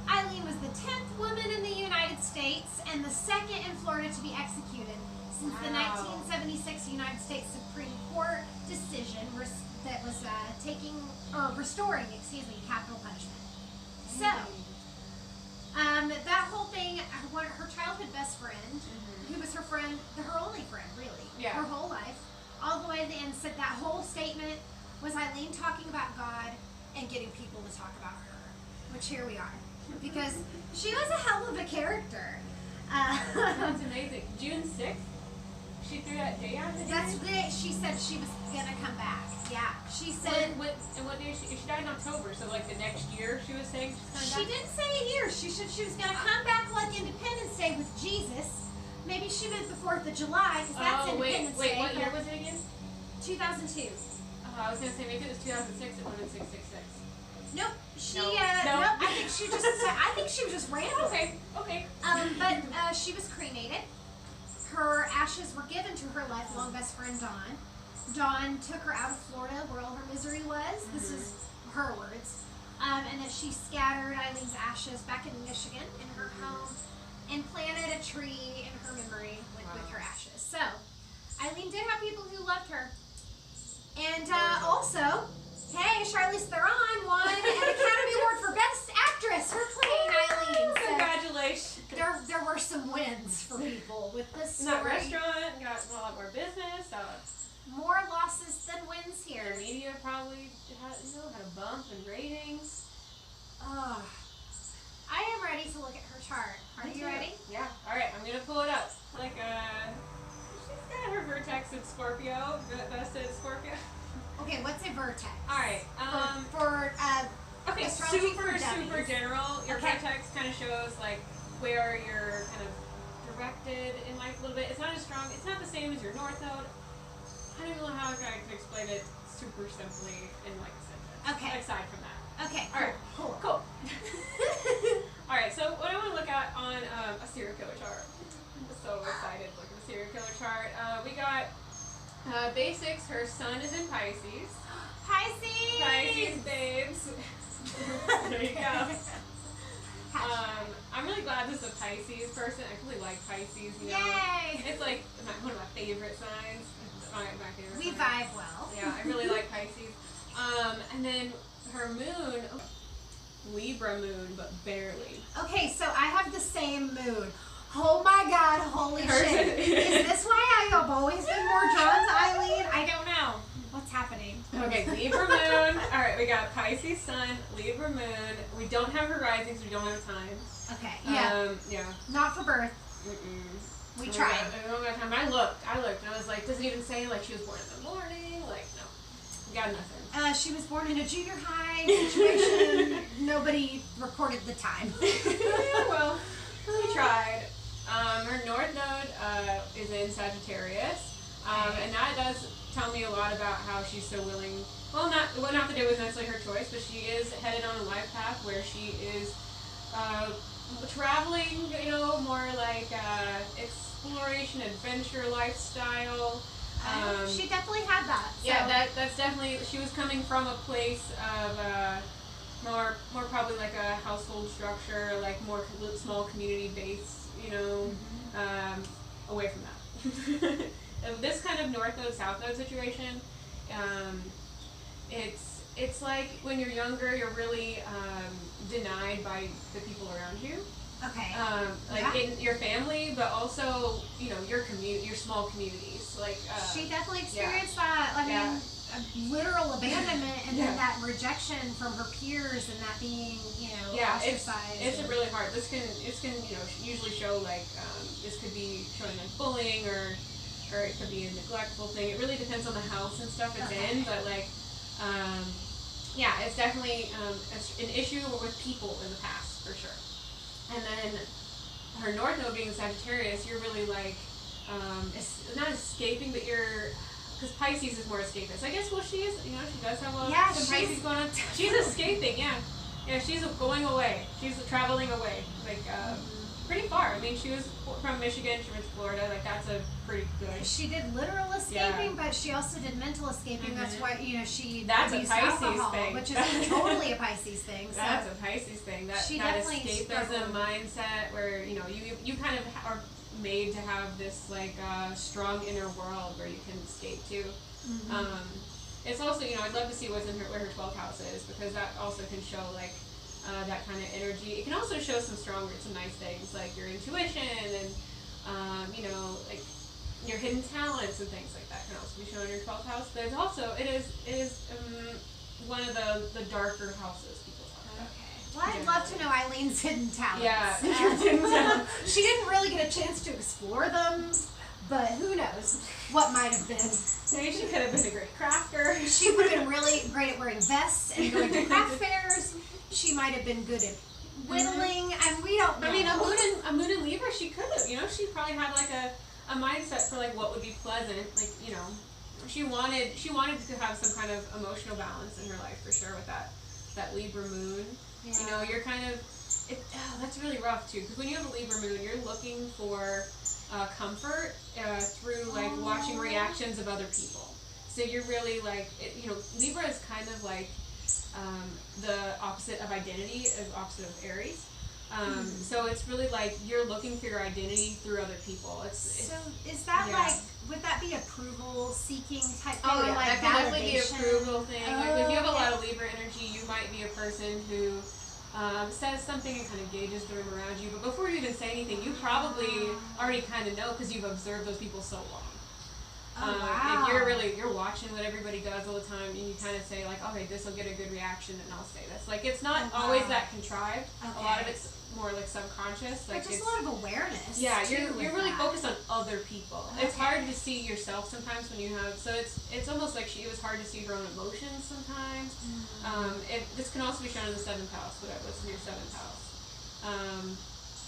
Aileen was the 10th woman in the United States and the second in Florida to be executed since the 1976 United States Supreme Court decision that was restoring capital punishment. So, that whole thing, her childhood best friend, who was her only friend, really, her whole life, all the way to the end, said that whole statement was Aileen talking about God and getting people to talk about her, which here we are, because she was a hell of a character. That's amazing. June 6th? She threw that day out? She said she was gonna come back. Yeah. She said. And what day she died in October, so like the next year she was saying she's coming back? She didn't say a year. She said she was gonna come back like Independence Day with Jesus. Maybe she meant the 4th of July, because that's Independence Day. Wait, what year was it again? 2002. I was gonna say maybe it was 2006. It would have been 666. Nope. Nope. I think she was just random. Okay. But she was cremated. Her ashes were given to her lifelong best friend Dawn. Dawn took her out of Florida, where all her misery was. This is her words. And then she scattered Eileen's ashes back in Michigan in her home and planted a tree in her memory with her ashes. So, Aileen did have people who loved her. And also, hey, Charlize Theron won an Academy Award for Best Actress for playing Aileen. So congratulations. There were some wins for people with this story. That restaurant got a lot more business. More losses than wins here. The media probably had a bump in ratings. I am ready to look at her chart. Are you ready? Yeah. All right, I'm gonna pull it up. She's got her vertex in Scorpio, vested Scorpio. Okay, what's a vertex? All right. Okay, super general. Your vertex kind of shows like where you're kind of directed in life a little bit. It's not as strong. It's not the same as your north node. I don't know how I can explain it super simply in like a sentence. Okay. Aside from that. Okay. All right. Cool. All right. So what I want to look at on a serial killer chart. I'm so excited to look at the serial killer chart. We got basics. Her sun is in Pisces. Pisces, babes. There you go. I'm really glad this is a Pisces person. I really like Pisces. Yay! It's like one of my favorite signs. My favorite we sign. vibe well. Yeah, I really like Pisces. And then her moon, Libra moon, but barely. Okay, so I have the same moon. Oh my God, holy shit. Is this why I have always been more drawn to Aileen? I don't know. What's happening? Okay, Libra moon. All right, we got Pisces sun, Libra moon. We don't have her rising, so we don't have time. Okay, yeah. Yeah. Not for birth. We tried. I don't have time. I looked, and I was like, does it even say like she was born in the morning? Like, no. We got nothing. She was born in a junior high situation. Nobody recorded the time. Yeah, well, we tried. Her north node is in Sagittarius, and that does tell me a lot about how she's so willing. Well, not that it was necessarily her choice, but she is headed on a life path where she is traveling. More like exploration, adventure lifestyle. She definitely had that. So. Yeah, that's definitely. She was coming from a place of more probably like a household structure, like more small community based. Away from that. This kind of north node, south node situation, it's like when you're younger, you're really denied by the people around you. Okay. In your family, but also your community, your small communities. Like she definitely experienced that. I mean, literal abandonment, and then that rejection from her peers, and that being ostracized. It's really hard. This can usually show like this could be showing like bullying or it could be a neglectful thing. It really depends on the house and stuff it's in, but like it's definitely an issue with people in the past for sure. And then her north node being Sagittarius, you're really like not escaping, but because Pisces is more escapist. I guess, she is, she does have some Pisces going on. She's escaping, yeah, she's going away. She's traveling away, like, pretty far. I mean, she was from Michigan, she went to Florida, like, that's a pretty good. She did literal escaping, but she also did mental escaping. That's why, she that's abused a Pisces alcohol, thing. which is totally a Pisces thing. So. That's a Pisces thing. That escapism mindset where, you kind of are made to have this like strong inner world where you can escape to. It's also I'd love to see what's in where her 12th house is, because that also can show like that kind of energy. It can also show some nice things like your intuition and like your hidden talents and things like that can also be shown in your 12th house. There's also it is one of the darker houses people talk about. Well, I'd love to know Eileen's hidden talents. Yeah, hidden talents. She didn't really get a chance to explore them, but who knows what might have been. Maybe she could have been a great crafter. She would have been really great at wearing vests and going to craft fairs. She might have been good at whittling, and we don't know. I mean, a moon in Libra, she could have. You know, she probably had like a mindset for like what would be pleasant. Like, you know, she wanted to have some kind of emotional balance in her life for sure with that Libra moon. Yeah. You know, you're kind of that's really rough too, because when you have a Libra moon, you're looking for comfort through like watching reactions of other people. So you're really like, you know, Libra is kind of like the opposite of identity, is opposite of Aries. So it's really like you're looking for your identity through other people. So is that like, would that be approval seeking type thing? Oh yeah, like that could definitely be approval thing. Like if you have a lot of Libra energy, you might be a person who says something and kind of gauges the room around you, but before you even say anything, you probably already kind of know because you've observed those people so long. If you're watching what everybody does all the time, and you kind of say like, okay, this will get a good reaction, and I'll say this. Like, it's not always that contrived. Okay. A lot of it's more like subconscious. Like, but just a lot of awareness. Yeah, you're really focused on other people. Okay. It's hard to see yourself sometimes when you have. So it's almost like it was hard to see her own emotions sometimes. This can also be shown in the 7th house. What's in your 7th house?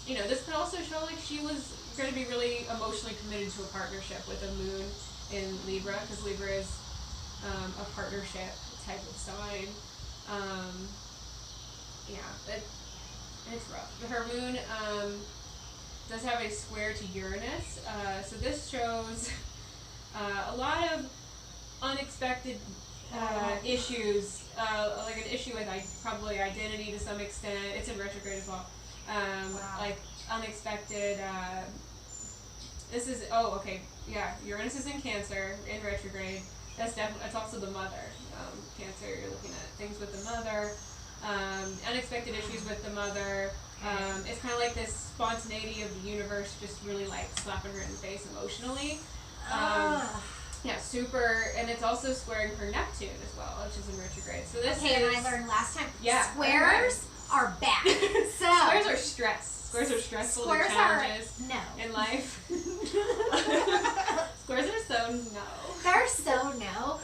You know, this could also show like she was going to be really emotionally committed to a partnership with a moon in Libra, because Libra is a partnership type of sign. It's rough. Her moon does have a square to Uranus, so this shows a lot of unexpected issues, like an issue with probably identity to some extent. It's in retrograde as well. Like unexpected. Uranus is in Cancer in retrograde. That's also the mother. Cancer, you're looking at things with the mother. Unexpected issues with the mother. It's kind of like this spontaneity of the universe just really like slapping her in the face emotionally. Super, and it's also squaring her Neptune as well, which is in retrograde. So this and I learned last time, squares are bad. So squares are stress. Squares are stressful. Squares challenges are in life. Squares are so no. They're so no.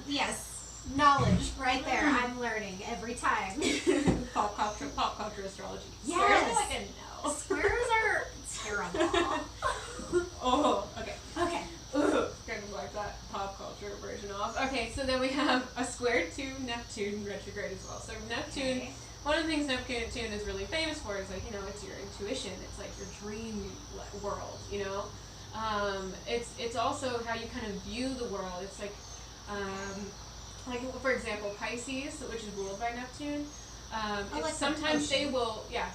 Yes, knowledge right there. I'm learning every time. Pop culture astrology. Yes. Squares are like a no. Squares are terrible. Okay. Okay. Kind of like that pop culture version off. Okay, so then we have a square to Neptune retrograde as well. So Neptune. Okay. One of the things Neptune is really famous for is like, you know, it's your intuition. It's like your dream world, you know. It's also how you kind of view the world. It's like for example, Pisces, which is ruled by Neptune. Sometimes they will kind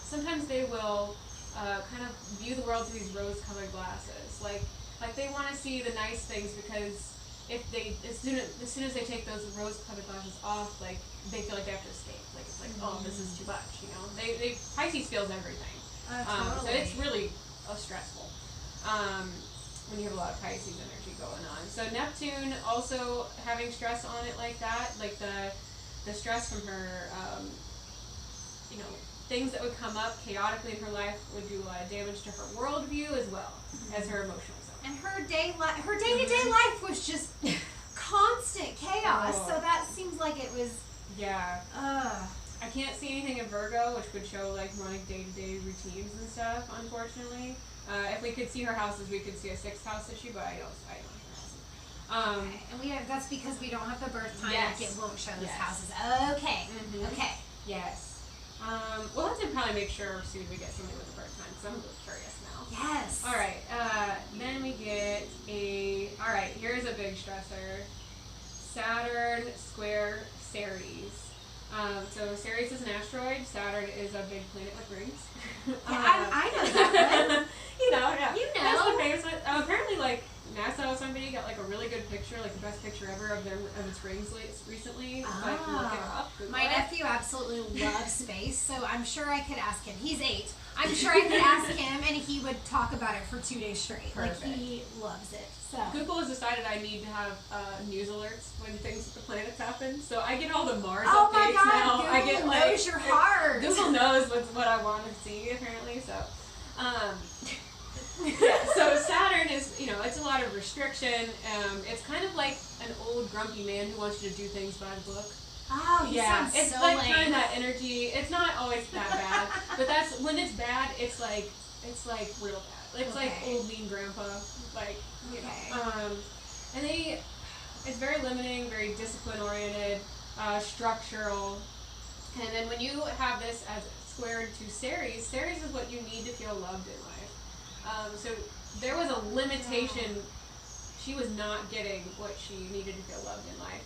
of view the world through these rose-colored glasses. Like they want to see the nice things, because if as soon as they take those rose-colored glasses off, like they feel like they have to escape. Like it's like, oh, this is too much, you know. Pisces feels everything. Totally. So it's really stressful when you have a lot of Pisces energy going on. So Neptune also having stress on it like that, like the stress from her, you know, things that would come up chaotically in her life would do a lot of damage to her worldview as well as her emotional self. And her day-to-day life was just constant chaos. So that seems like it was. Yeah. I can't see anything in Virgo, which would show like running day-to-day routines and stuff, unfortunately. If we could see her houses, we could see a 6th house issue, but I don't have her houses. And that's because we don't have the birth time. Yes. Like it won't show us houses. Okay. Mm-hmm. Okay. Yes. We'll have to probably make sure soon we get something with the birth time, because I'm really curious now. Yes. All right. Then we get all right, here's a big stressor. Saturn square Ceres. So Ceres is an asteroid. Saturn is a big planet with rings. I know that one. You know, yeah. You know. That's the famous one. Apparently, like, NASA or somebody got, like, a really good picture, like, the best picture ever of its rings recently. Like, look it up. My nephew absolutely loves space, so I'm sure I could ask him. He's 8. I'm sure I could ask him, and he would talk about it for 2 days straight. Perfect. Like, he loves it. So Google has decided I need to have news alerts when things with the planets happen. So I get all the Mars oh updates my God, now. Google I get knows your heart. Google knows what I want to see apparently. So Yeah, so Saturn is, it's a lot of restriction. It's kind of like an old grumpy man who wants you to do things by the book. Oh, yeah, it's so like lame. kind of that energy. It's not always that bad, but that's when it's bad. It's like real bad. It's like old mean grandpa, like and it's very limiting, very discipline oriented, structural, and then when you have this as squared to Ceres is what you need to feel loved in life. So there was a limitation. She was not getting what she needed to feel loved in life.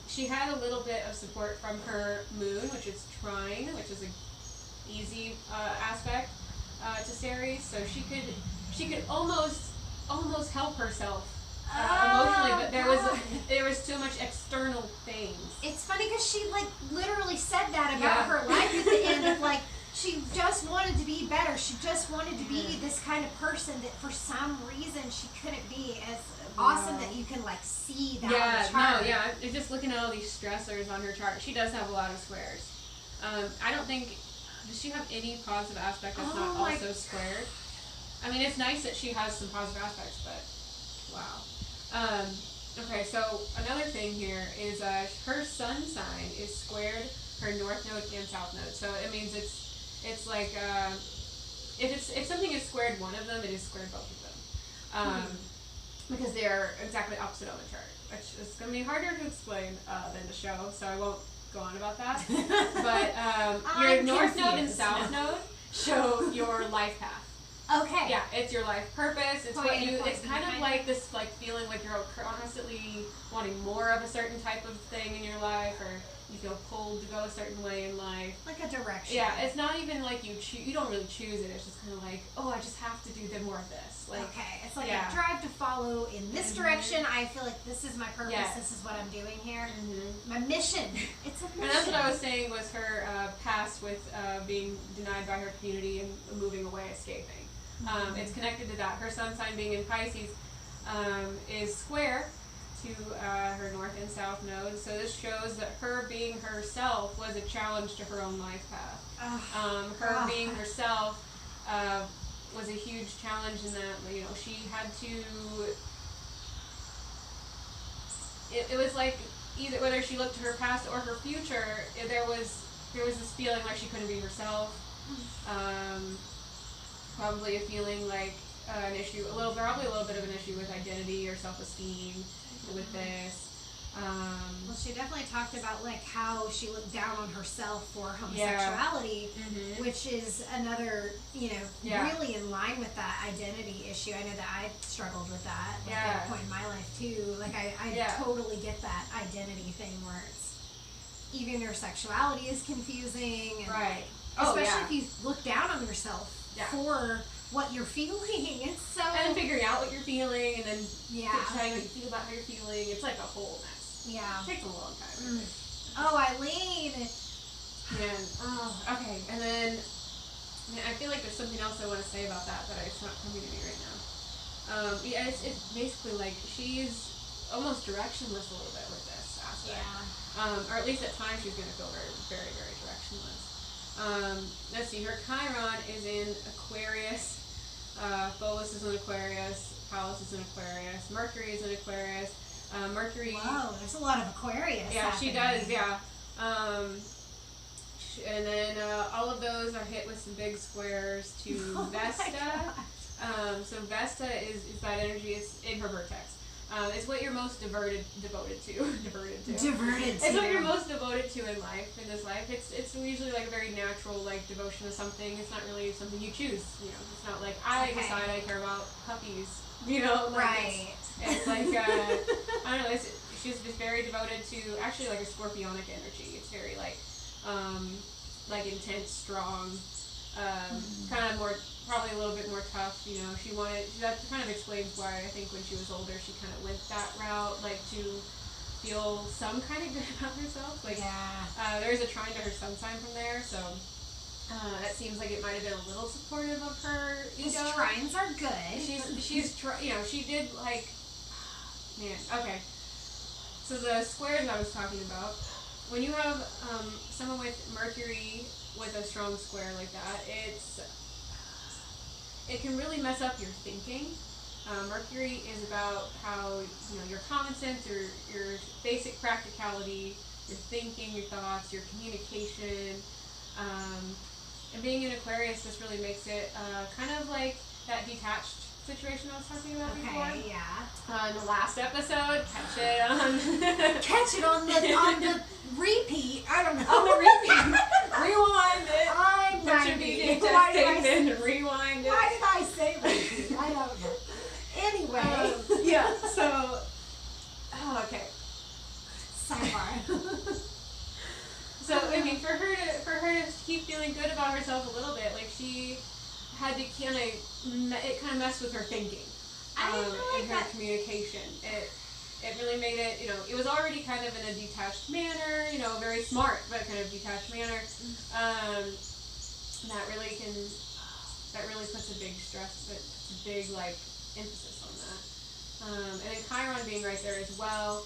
She had a little bit of support from her moon, which is trine, which is an easy aspect to Ceres. So she could almost help herself emotionally, but there was too much external things. It's funny because she literally said that about her life at the end of she just wanted to be better. She just wanted to be this kind of person that for some reason she couldn't be. And it's awesome that you can see that on the chart. It's just looking at all these stressors on her chart. She does have a lot of squares. I don't think, does she have any positive aspect that's not also squared? I mean, it's nice that she has some positive aspects, but wow. Okay, so another thing here is her sun sign is squared her north node and south node. So it means it's like if something is squared one of them, it is squared both of them. Because they're exactly opposite on the chart, which is going to be harder to explain than to show, so I won't go on about that. But your north node and south node show your life path. Okay. Yeah, it's your life purpose. It's what you. It's kind of like this, feeling like you're constantly wanting more of a certain type of thing in your life, or you feel pulled to go a certain way in life. Like a direction. Yeah, it's not even like you don't really choose it. It's just kind of like, oh, I just have to do more of this. It's like a drive to follow in this direction. I feel like this is my purpose. Yes. This is what I'm doing here. My mission. It's a mission. And that's what I was saying was her past with being denied by her community and moving away, escaping. It's connected to that. Her sun sign being in Pisces is square to her north and south nodes. So this shows that her being herself was a challenge to her own life path. Her being herself was a huge challenge in that, she had to, it was like either whether she looked to her past or her future, there was this feeling like she couldn't be herself. Probably a feeling like probably a little bit of an issue with identity or self-esteem with this. Well, she definitely talked about how she looked down on herself for homosexuality, which is another, really in line with that identity issue. I know that I struggled with that at a point in my life too. I totally get that identity thing where it's even your sexuality is confusing, and right? Especially if you look down on yourself for what you're feeling. It's so and then figuring out what you're feeling, and then trying to feel about how you're feeling. It's like a whole mess. Yeah. It takes a long time. Oh, Aileen. Okay. And then I feel like there's something else I want to say about that, but it's not coming to me right now. It's basically she's almost directionless a little bit with this aspect. Or at least at times she's going to feel very, very, very directionless. Let's see. Her Chiron is in Aquarius. Pholus is in Aquarius. Pallas is in Aquarius. Mercury is in Aquarius. Mercury. Wow, there's a lot of Aquarius. Yeah, happening. she does. Yeah. And then all of those are hit with some big squares to Vesta. So Vesta is that energy. It's in her vertex. It's what you're most devoted to. It's what you're most devoted to in life. In this life, it's usually a very natural devotion to something. It's not really something you choose. It's not like I decide I care about puppies. Right. It's I don't know. She's just very devoted to actually a scorpionic energy. It's very intense, strong, kind of more. Probably a little bit more tough, that kind of explains why I think when she was older she kind of went that route, to feel some kind of good about herself. There's a trine to her sun sign from there, so that seems like it might have been a little supportive of her ego. Because trines are good. She did okay. So the squares I was talking about, when you have someone with Mercury with a strong square like that, it can really mess up your thinking. Mercury is about how, your common sense, your basic practicality, your thinking, your thoughts, your communication. And being in Aquarius just really makes it kind of like that detached situation I was talking about before. Okay, yeah. In the last episode, catch it on the repeat. I don't know. On the repeat. Rewind it. I'm Put your VJ test tape in and rewind it. Why did I say repeat? I don't know. Anyway. Yeah, so, okay. Sidebar. So, I mean, for her to keep feeling good about herself a little bit, like she had to it kind of messed with her thinking. And her communication. It really made it, it was already kind of in a detached manner, very smart, but kind of detached manner. That really puts a big stress, but a big, emphasis on that. And then Chiron being right there as well,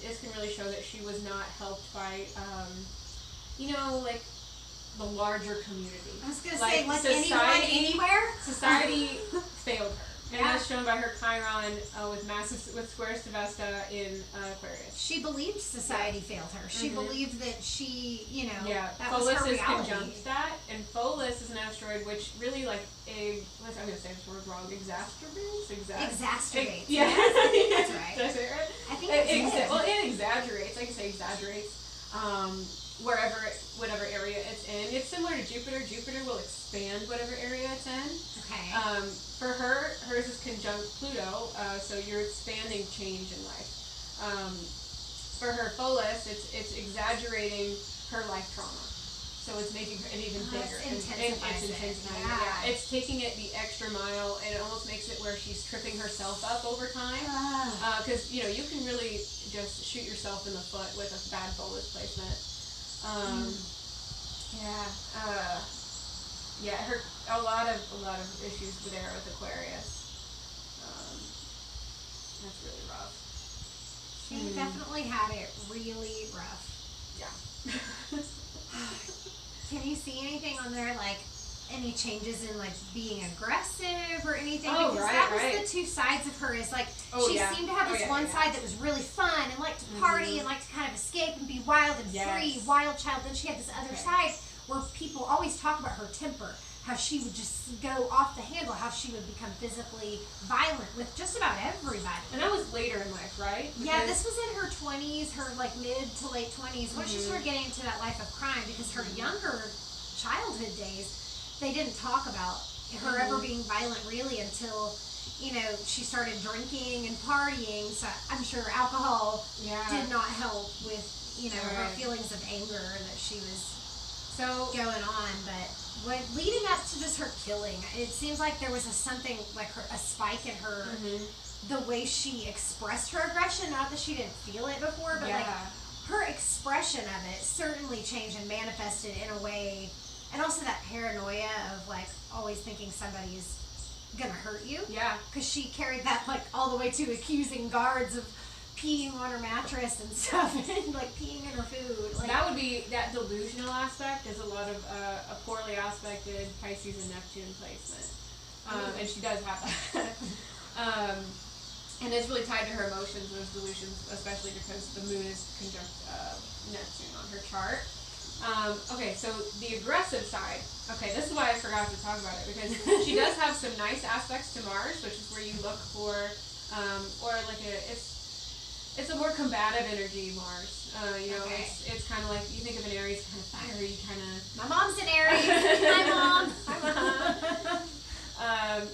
this can really show that she was not helped by, the larger community. I was going to say, anyone, anywhere? Society failed her. And that's shown by her Chiron with squares to Vesta in Aquarius. She believed society failed her. She believed that she, that Pholus was her is reality. conjunct that, and Pholus is an asteroid which really I'm going to say this word wrong, exacerbates? Exacerbates. Yeah. That's right. Did I say it right? I think it exaggerates. I can say exaggerates. Whatever area it's in. It's similar to Jupiter. Jupiter will expand whatever area it's in. Okay. For her, hers is conjunct Pluto, so you're expanding change in life. For her Pholus, it's exaggerating her life trauma. So it's making it even bigger. It's intensifying. Yeah. It's taking it the extra mile, and it almost makes it where she's tripping herself up over time. Because, you can really just shoot yourself in the foot with a bad Pholus placement. A lot of issues there with Aquarius. That's really rough. She definitely had it really rough. Yeah. Can you see anything on there, any changes in, being aggressive or anything? Oh, because that was the two sides of her, is, she seemed to have this side that was really fun and liked to party and liked to kind of escape and be wild and free, wild child. Then she had this other side where people always talk about her temper, how she would just go off the handle, how she would become physically violent with just about everybody. And that was later in life, right? Yeah, this was in her 20s, her mid to late 20s, when she started getting into that life of crime, because her younger childhood days, they didn't talk about her ever being violent really until, she started drinking and partying. So I'm sure alcohol did not help with, her feelings of anger that she was going on. But leading up to just her killing, it seems like there was a spike in her, the way she expressed her aggression. Not that she didn't feel it before, but her expression of it certainly changed and manifested in a way. And also that paranoia of always thinking somebody's gonna hurt you. Yeah. Because she carried that all the way to accusing guards of peeing on her mattress and stuff, and peeing in her food. That would be, that delusional aspect is a lot of a poorly aspected Pisces and Neptune placement. And she does have that. And it's really tied to her emotions, those delusions, especially because the moon is conjunct Neptune on her chart. Okay, so the aggressive side, this is why I forgot to talk about it, because she does have some nice aspects to Mars, which is where you look for, it's a more combative energy, Mars. It's kind of you think of an Aries, kind of fiery, kind of... My mom's an Aries. Hi, Mom. Hi, Mom.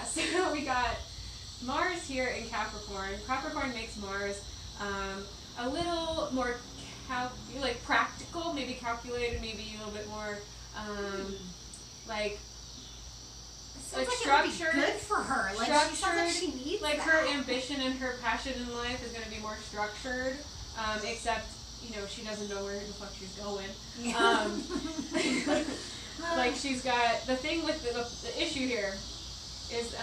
So we got Mars here in Capricorn. Capricorn makes Mars a little more practical, maybe calculated, maybe a little bit more structured. Good for her. She sounds like she needs that. Her ambition and her passion in life is going to be more structured, except she doesn't know where the fuck she's going. She's got the thing with the issue here is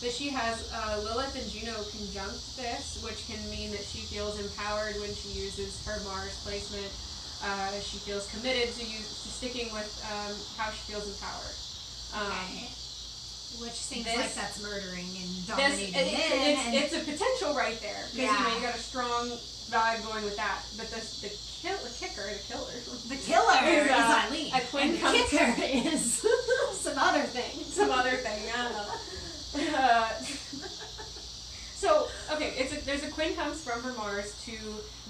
that she has Lilith and Juno conjunct this, which can mean that she feels empowered when she uses her Mars placement. She feels committed to sticking with how she feels empowered. Okay. Which seems like that's murdering and dominating men. It's a potential right there. Because, you got a strong vibe going with that. But the killer is Aileen. A twin and the kicker is some other thing. So, okay, there's a queen comes from her Mars to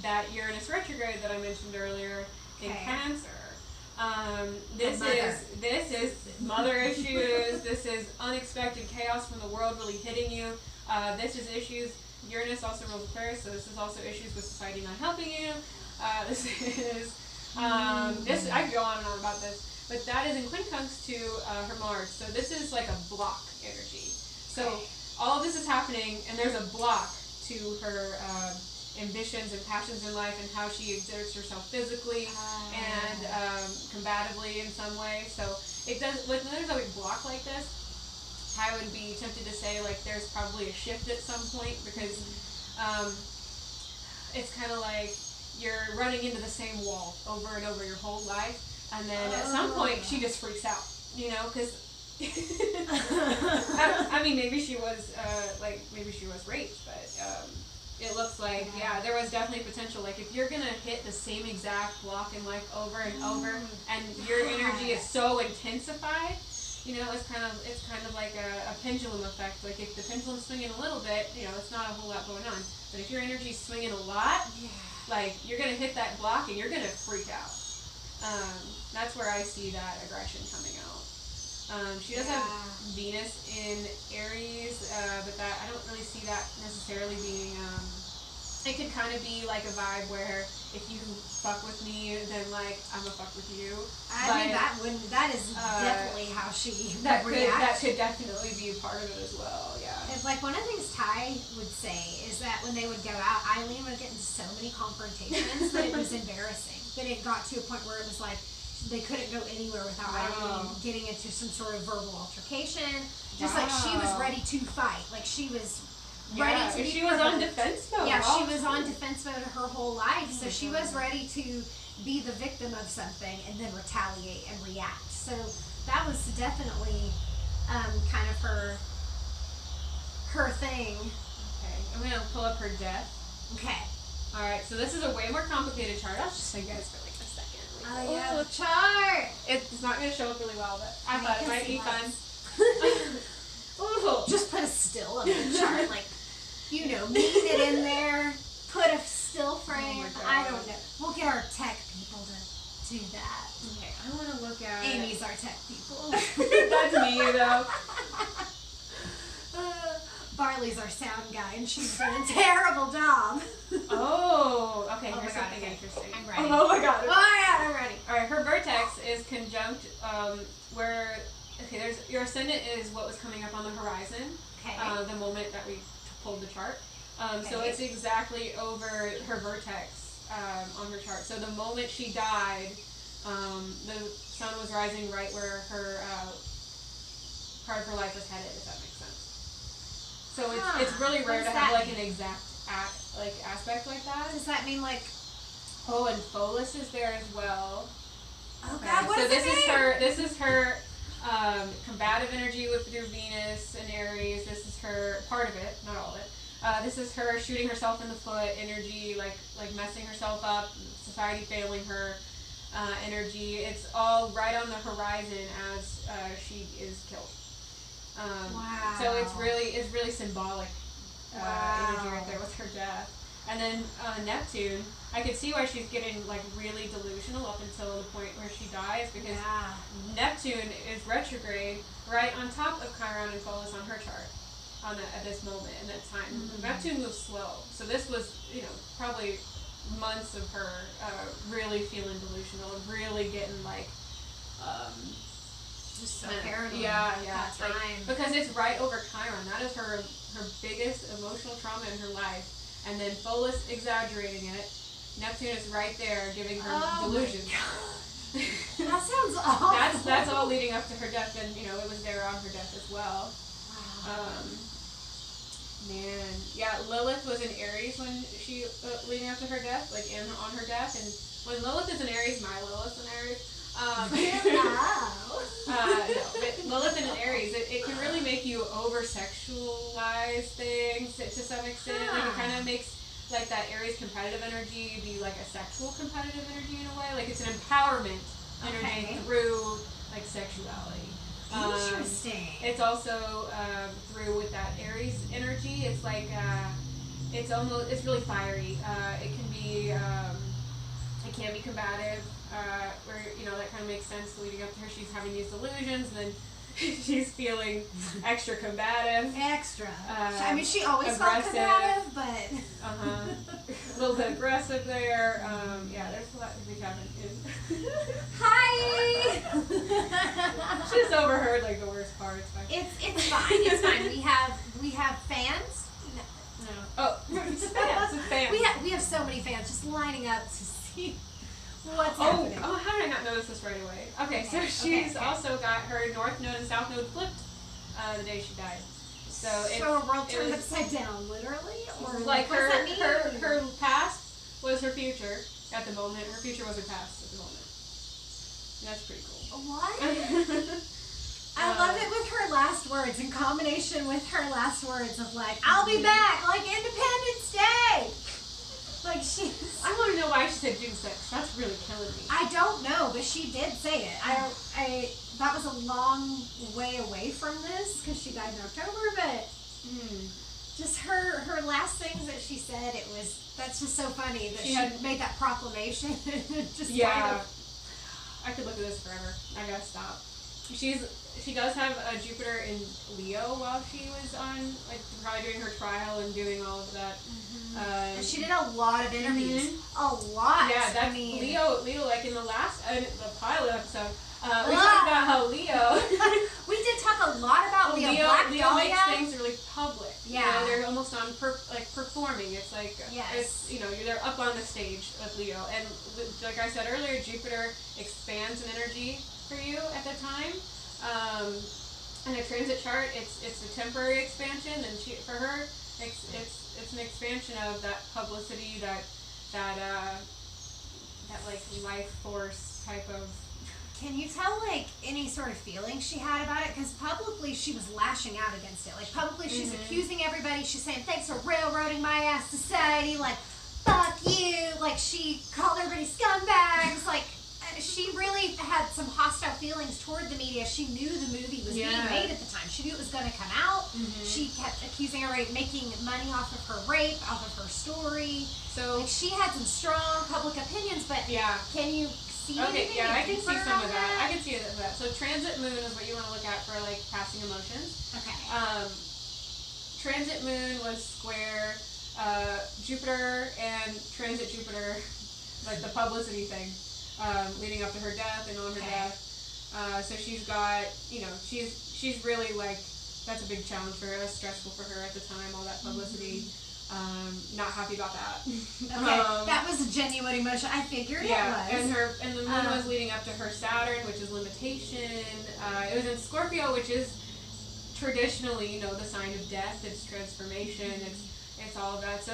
that Uranus retrograde that I mentioned earlier in Cancer. This is mother issues. This is unexpected chaos from the world really hitting you. This is issues. Uranus also rules Aquarius, so this is also issues with society not helping you. This is this. I could go on and on about this, but that is in quincunx to her Mars. So this is like a block energy. So all of this is happening, and there's a block to her ambitions and passions in life, and how she exerts herself physically and combatively in some way. So it does. When there's a block like this, I would be tempted to say like there's probably a shift at some point, because it's kind of like you're running into the same wall over and over your whole life, and then at some point she just freaks out, because I mean maybe she was raped, but it looks like there was definitely potential. Like if you're gonna hit the same exact block in life over and over, and your energy is so intensified. It's kind of like a pendulum effect. Like if the pendulum's swinging a little bit, it's not a whole lot going on. But if your energy's swinging a lot, like you're gonna hit that block and you're gonna freak out. That's where I see that aggression coming out. She does have Venus in Aries, but that I don't really see that necessarily being. It could kind of be like a vibe where if you fuck with me, then like I'm gonna fuck with you. I mean that is definitely how she that reacts. Could definitely be a part of it as well. Yeah. It's like one of the things Ty would say is that when they would go out, Aileen would get into so many confrontations that it was embarrassing. That it got to a point where it was like they couldn't go anywhere without Aileen getting into some sort of verbal altercation. Just like she was ready to fight. Like she was ready to be. She was on defense mode. Yeah, she was on defense mode her whole life. So she was ready to be the victim of something and then retaliate and react. So that was definitely kind of her thing. Okay, I'm gonna pull up her death. Okay. All right, so this is a way more complicated chart. I'll just show you guys for like a second. The chart. It's not gonna show up really well, but I thought it might be fun. Just put a still on the chart, like meet it in there. Put a still frame. I don't know. We'll get our tech people to do that. Okay, I want to look at. Amy's our tech people. That's me, though. Barley's our sound guy, and she's done a terrible job. Oh, okay. Here's something interesting. I'm ready. Oh my god. I'm ready. All right, her vertex is conjunct where. Okay, your ascendant is what was coming up on the horizon. Okay. The moment that we pulled the chart. So it's exactly over her vertex on her chart. So the moment she died, the sun was rising right where her part of her life was headed. If that makes sense. So it's really rare to have like an exact aspect like that. Does that mean like? Oh, and Pholus is there as well. Oh God, what so does it mean? This is her combative energy with through Venus and Aries. This is her part of it, not all of it. This is her shooting herself in the foot energy, like messing herself up, society failing her energy. It's all right on the horizon as she is killed. Wow. So it's really symbolic energy right there with her death. And then Neptune, I could see why she's getting like really delusional up until the point where she dies, because Neptune is retrograde right on top of Chiron and Pholus on her chart at this moment in that time. Mm-hmm. Neptune moves slow, so this was probably months of her really feeling delusional and really getting like just so paranoid. Yeah, because it's right over Chiron. That is her biggest emotional trauma in her life. And then Pholus exaggerating it. Neptune is right there giving her delusions. That sounds awful. That's all leading up to her death, and it was there on her death as well. Wow. Lilith was in Aries when she leading up to her death, like on her death. And when Lilith is in Aries, my Lilith's in Aries. No, but Lilith in an Aries, it can really make you over-sexualize things to some extent. Like it kind of makes like that Aries competitive energy be like a sexual competitive energy in a way. Like it's an empowerment energy through like sexuality. Interesting. It's also through with that Aries energy. It's like it's really fiery. It can be combative. Where that kind of makes sense leading up to her. She's having these delusions, and then she's feeling extra combative. Extra. I mean, she always felt combative, but a little bit aggressive there. There's a lot to be happening. Hi. She just overheard like the worst parts. It's fine. It's fine. We have fans. No. Oh, it's fans. We have so many fans just lining up to see what's happening. Oh, how did I not notice this right away? Okay, so she's also got her north node and south node flipped the day she died. So her world turned upside down, literally, or like what does that mean? her past was her future at the moment. Her future was her past at the moment. And that's pretty cool. What? I love it with her last words in combination with her last words of like, I'll be back, like Independence Day. Like I want to know why she said June 6th. That's really killing me. I don't know, but she did say it. That was a long way away from this because she died in October, but just her last things that she said, that's just so funny that she had made that proclamation. Just I could look at this forever. I gotta stop. She does have a Jupiter in Leo while she was on, like, probably doing her trial and doing all of that. And she did a lot of interviews. A lot. Yeah, that's Leo, like in the last, the pilot episode, we talked about how Leo... we did talk a lot about Leo. Leo makes things really public. Yeah. They're almost on, performing. It's like, they're up on the stage with Leo. And like I said earlier, Jupiter expands an energy for you at the time. In a transit chart, it's a temporary expansion, and for her, it's an expansion of that publicity, that like life force type of. Can you tell like any sort of feeling she had about it? Because publicly she was lashing out against it. Like publicly she's accusing everybody. She's saying thanks for railroading my ass society. Like fuck you. Like she called everybody scumbags. Like. She really had some hostile feelings toward the media. She knew the movie was being made at the time. She knew it was going to come out. She kept accusing everybody of making money off of her rape, off of her story. So like, she had some strong public opinions, but can you see anything? I can see some of that. I can see that. So transit moon is what you want to look at for like passing emotions. Okay. Transit moon was square Jupiter and transit Jupiter, like the publicity thing. Leading up to her death and on her death. So she's got, she's really like, that's a big challenge for her. That's stressful for her at the time, all that publicity. Not happy about that. Okay, that was a genuine emotion. I figured it was. And the moon was leading up to her Saturn, which is limitation. It was in Scorpio, which is traditionally, the sign of death. It's transformation. It's all of that. So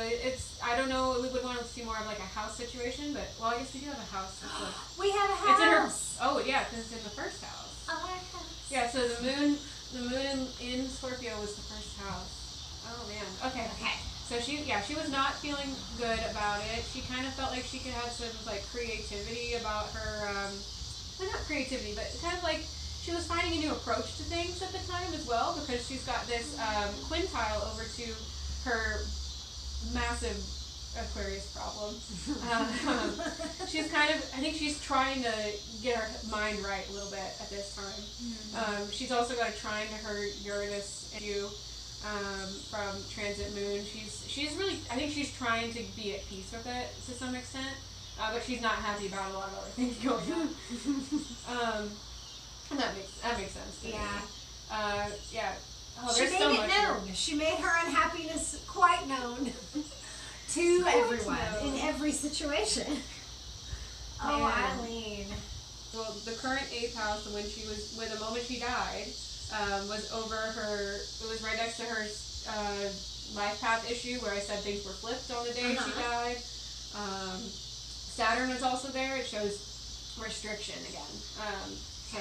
I don't know, we would want to see more of like a house situation, but, well, I guess we do have a house. We have a house. Because it's in the first house. I like house. Yeah, so the moon in Scorpio was the first house. Oh, man. Okay. So she was not feeling good about it. She kind of felt like she could have some, like, creativity about her, well, not creativity, but kind of like she was finding a new approach to things at the time as well, because she's got this quintile over to her massive Aquarius problem. I think she's trying to get her mind right a little bit at this time. She's also got a trine to her Uranus issue from transit moon. She's really, I think she's trying to be at peace with it to some extent, but she's not happy about a lot of other things going on. And that makes sense. Yeah. Oh, she made it known. She made her unhappiness quite known to everyone in every situation. Oh, Aileen. Well, the current 8th house, when the moment she died, was over her. It was right next to her life path issue, where I said things were flipped on the day she died. Saturn is also there. It shows restriction again. So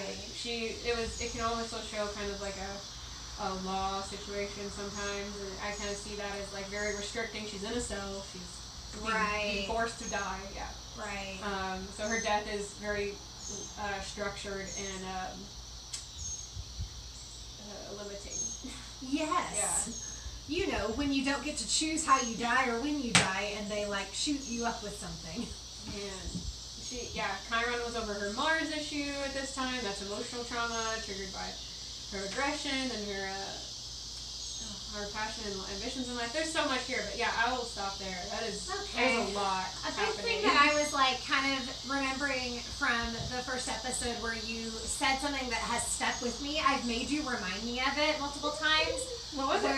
it can also show kind of like a law situation sometimes, and I kind of see that as like very restricting. She's in a cell. She's being forced to die. Yeah. Right. So her death is very structured and limiting. Yes. Yeah. You know, when you don't get to choose how you die or when you die, and they like shoot you up with something. And Chiron was over her Mars issue at this time. That's emotional trauma triggered by her aggression and her passion and ambitions in life. There's so much here, but yeah, I will stop there. There's a lot big thing that I was like kind of remembering from the first episode where you said something that has stuck with me. I've made you remind me of it multiple times. What was it?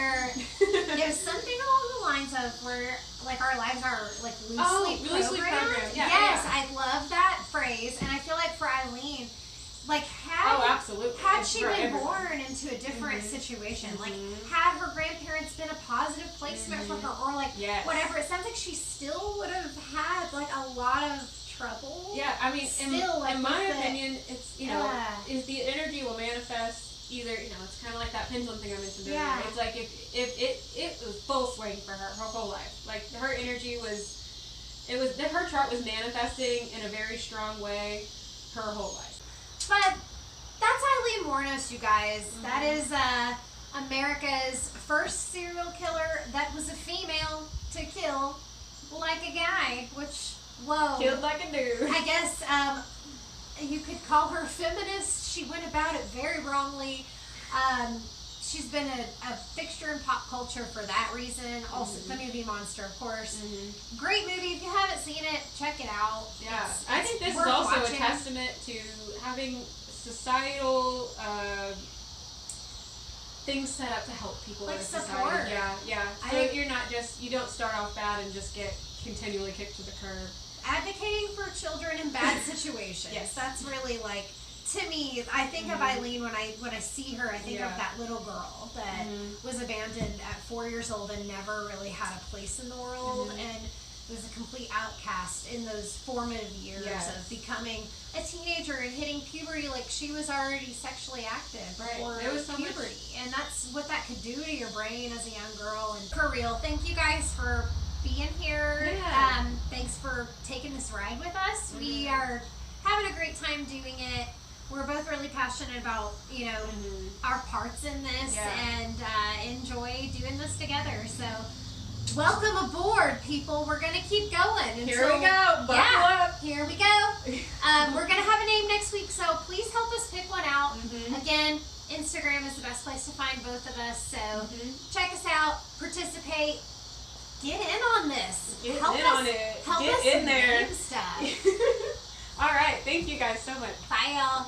It was something along the lines of where like our lives are like loosely programmed. Yeah, yes, yeah. I love that phrase, and I feel like for Aileen, like had she been born into a different situation, like had her grandparents been a positive placement for her, or like whatever, it sounds like she still would have had like a lot of trouble. Yeah, I mean, in my opinion, it's is the energy will manifest either, it's kind of like that pendulum thing I mentioned earlier. It's like if it was full swing for her whole life. Like her energy her chart was manifesting in a very strong way her whole life. But that's Aileen Wuornos, you guys. That is America's first serial killer that was a female to kill like a guy, which, whoa. Killed like a dude. I guess you could call her a feminist. She went about it very wrongly. She's been a fixture in pop culture for that reason. Also, the movie Monster, of course. Great movie. If you haven't seen it, check it out. Yeah, I think this is also a testament to having societal things set up to help people like in support. society. Yeah. So you don't start off bad and just get continually kicked to the curb. Advocating for children in bad situations. Yes. That's really like, to me, I think of Aileen when I see her, I think of that little girl that was abandoned at 4 years old and never really had a place in the world, and was a complete outcast in those formative years of becoming a teenager and hitting puberty. Like, she was already sexually active before puberty, and that's what that could do to your brain as a young girl. And for real, thank you guys for being here. Thanks for taking this ride with us. We are having a great time doing it. We're both really passionate about, our parts in this and enjoy doing this together. So welcome aboard, people. We're going to keep going. Here we go. Buckle up. Here we go. We're going to have a name next week, so please help us pick one out. Again, Instagram is the best place to find both of us. So check us out, participate, get in on this. Help us in there. Name stuff. All right. Thank you guys so much. Bye, y'all.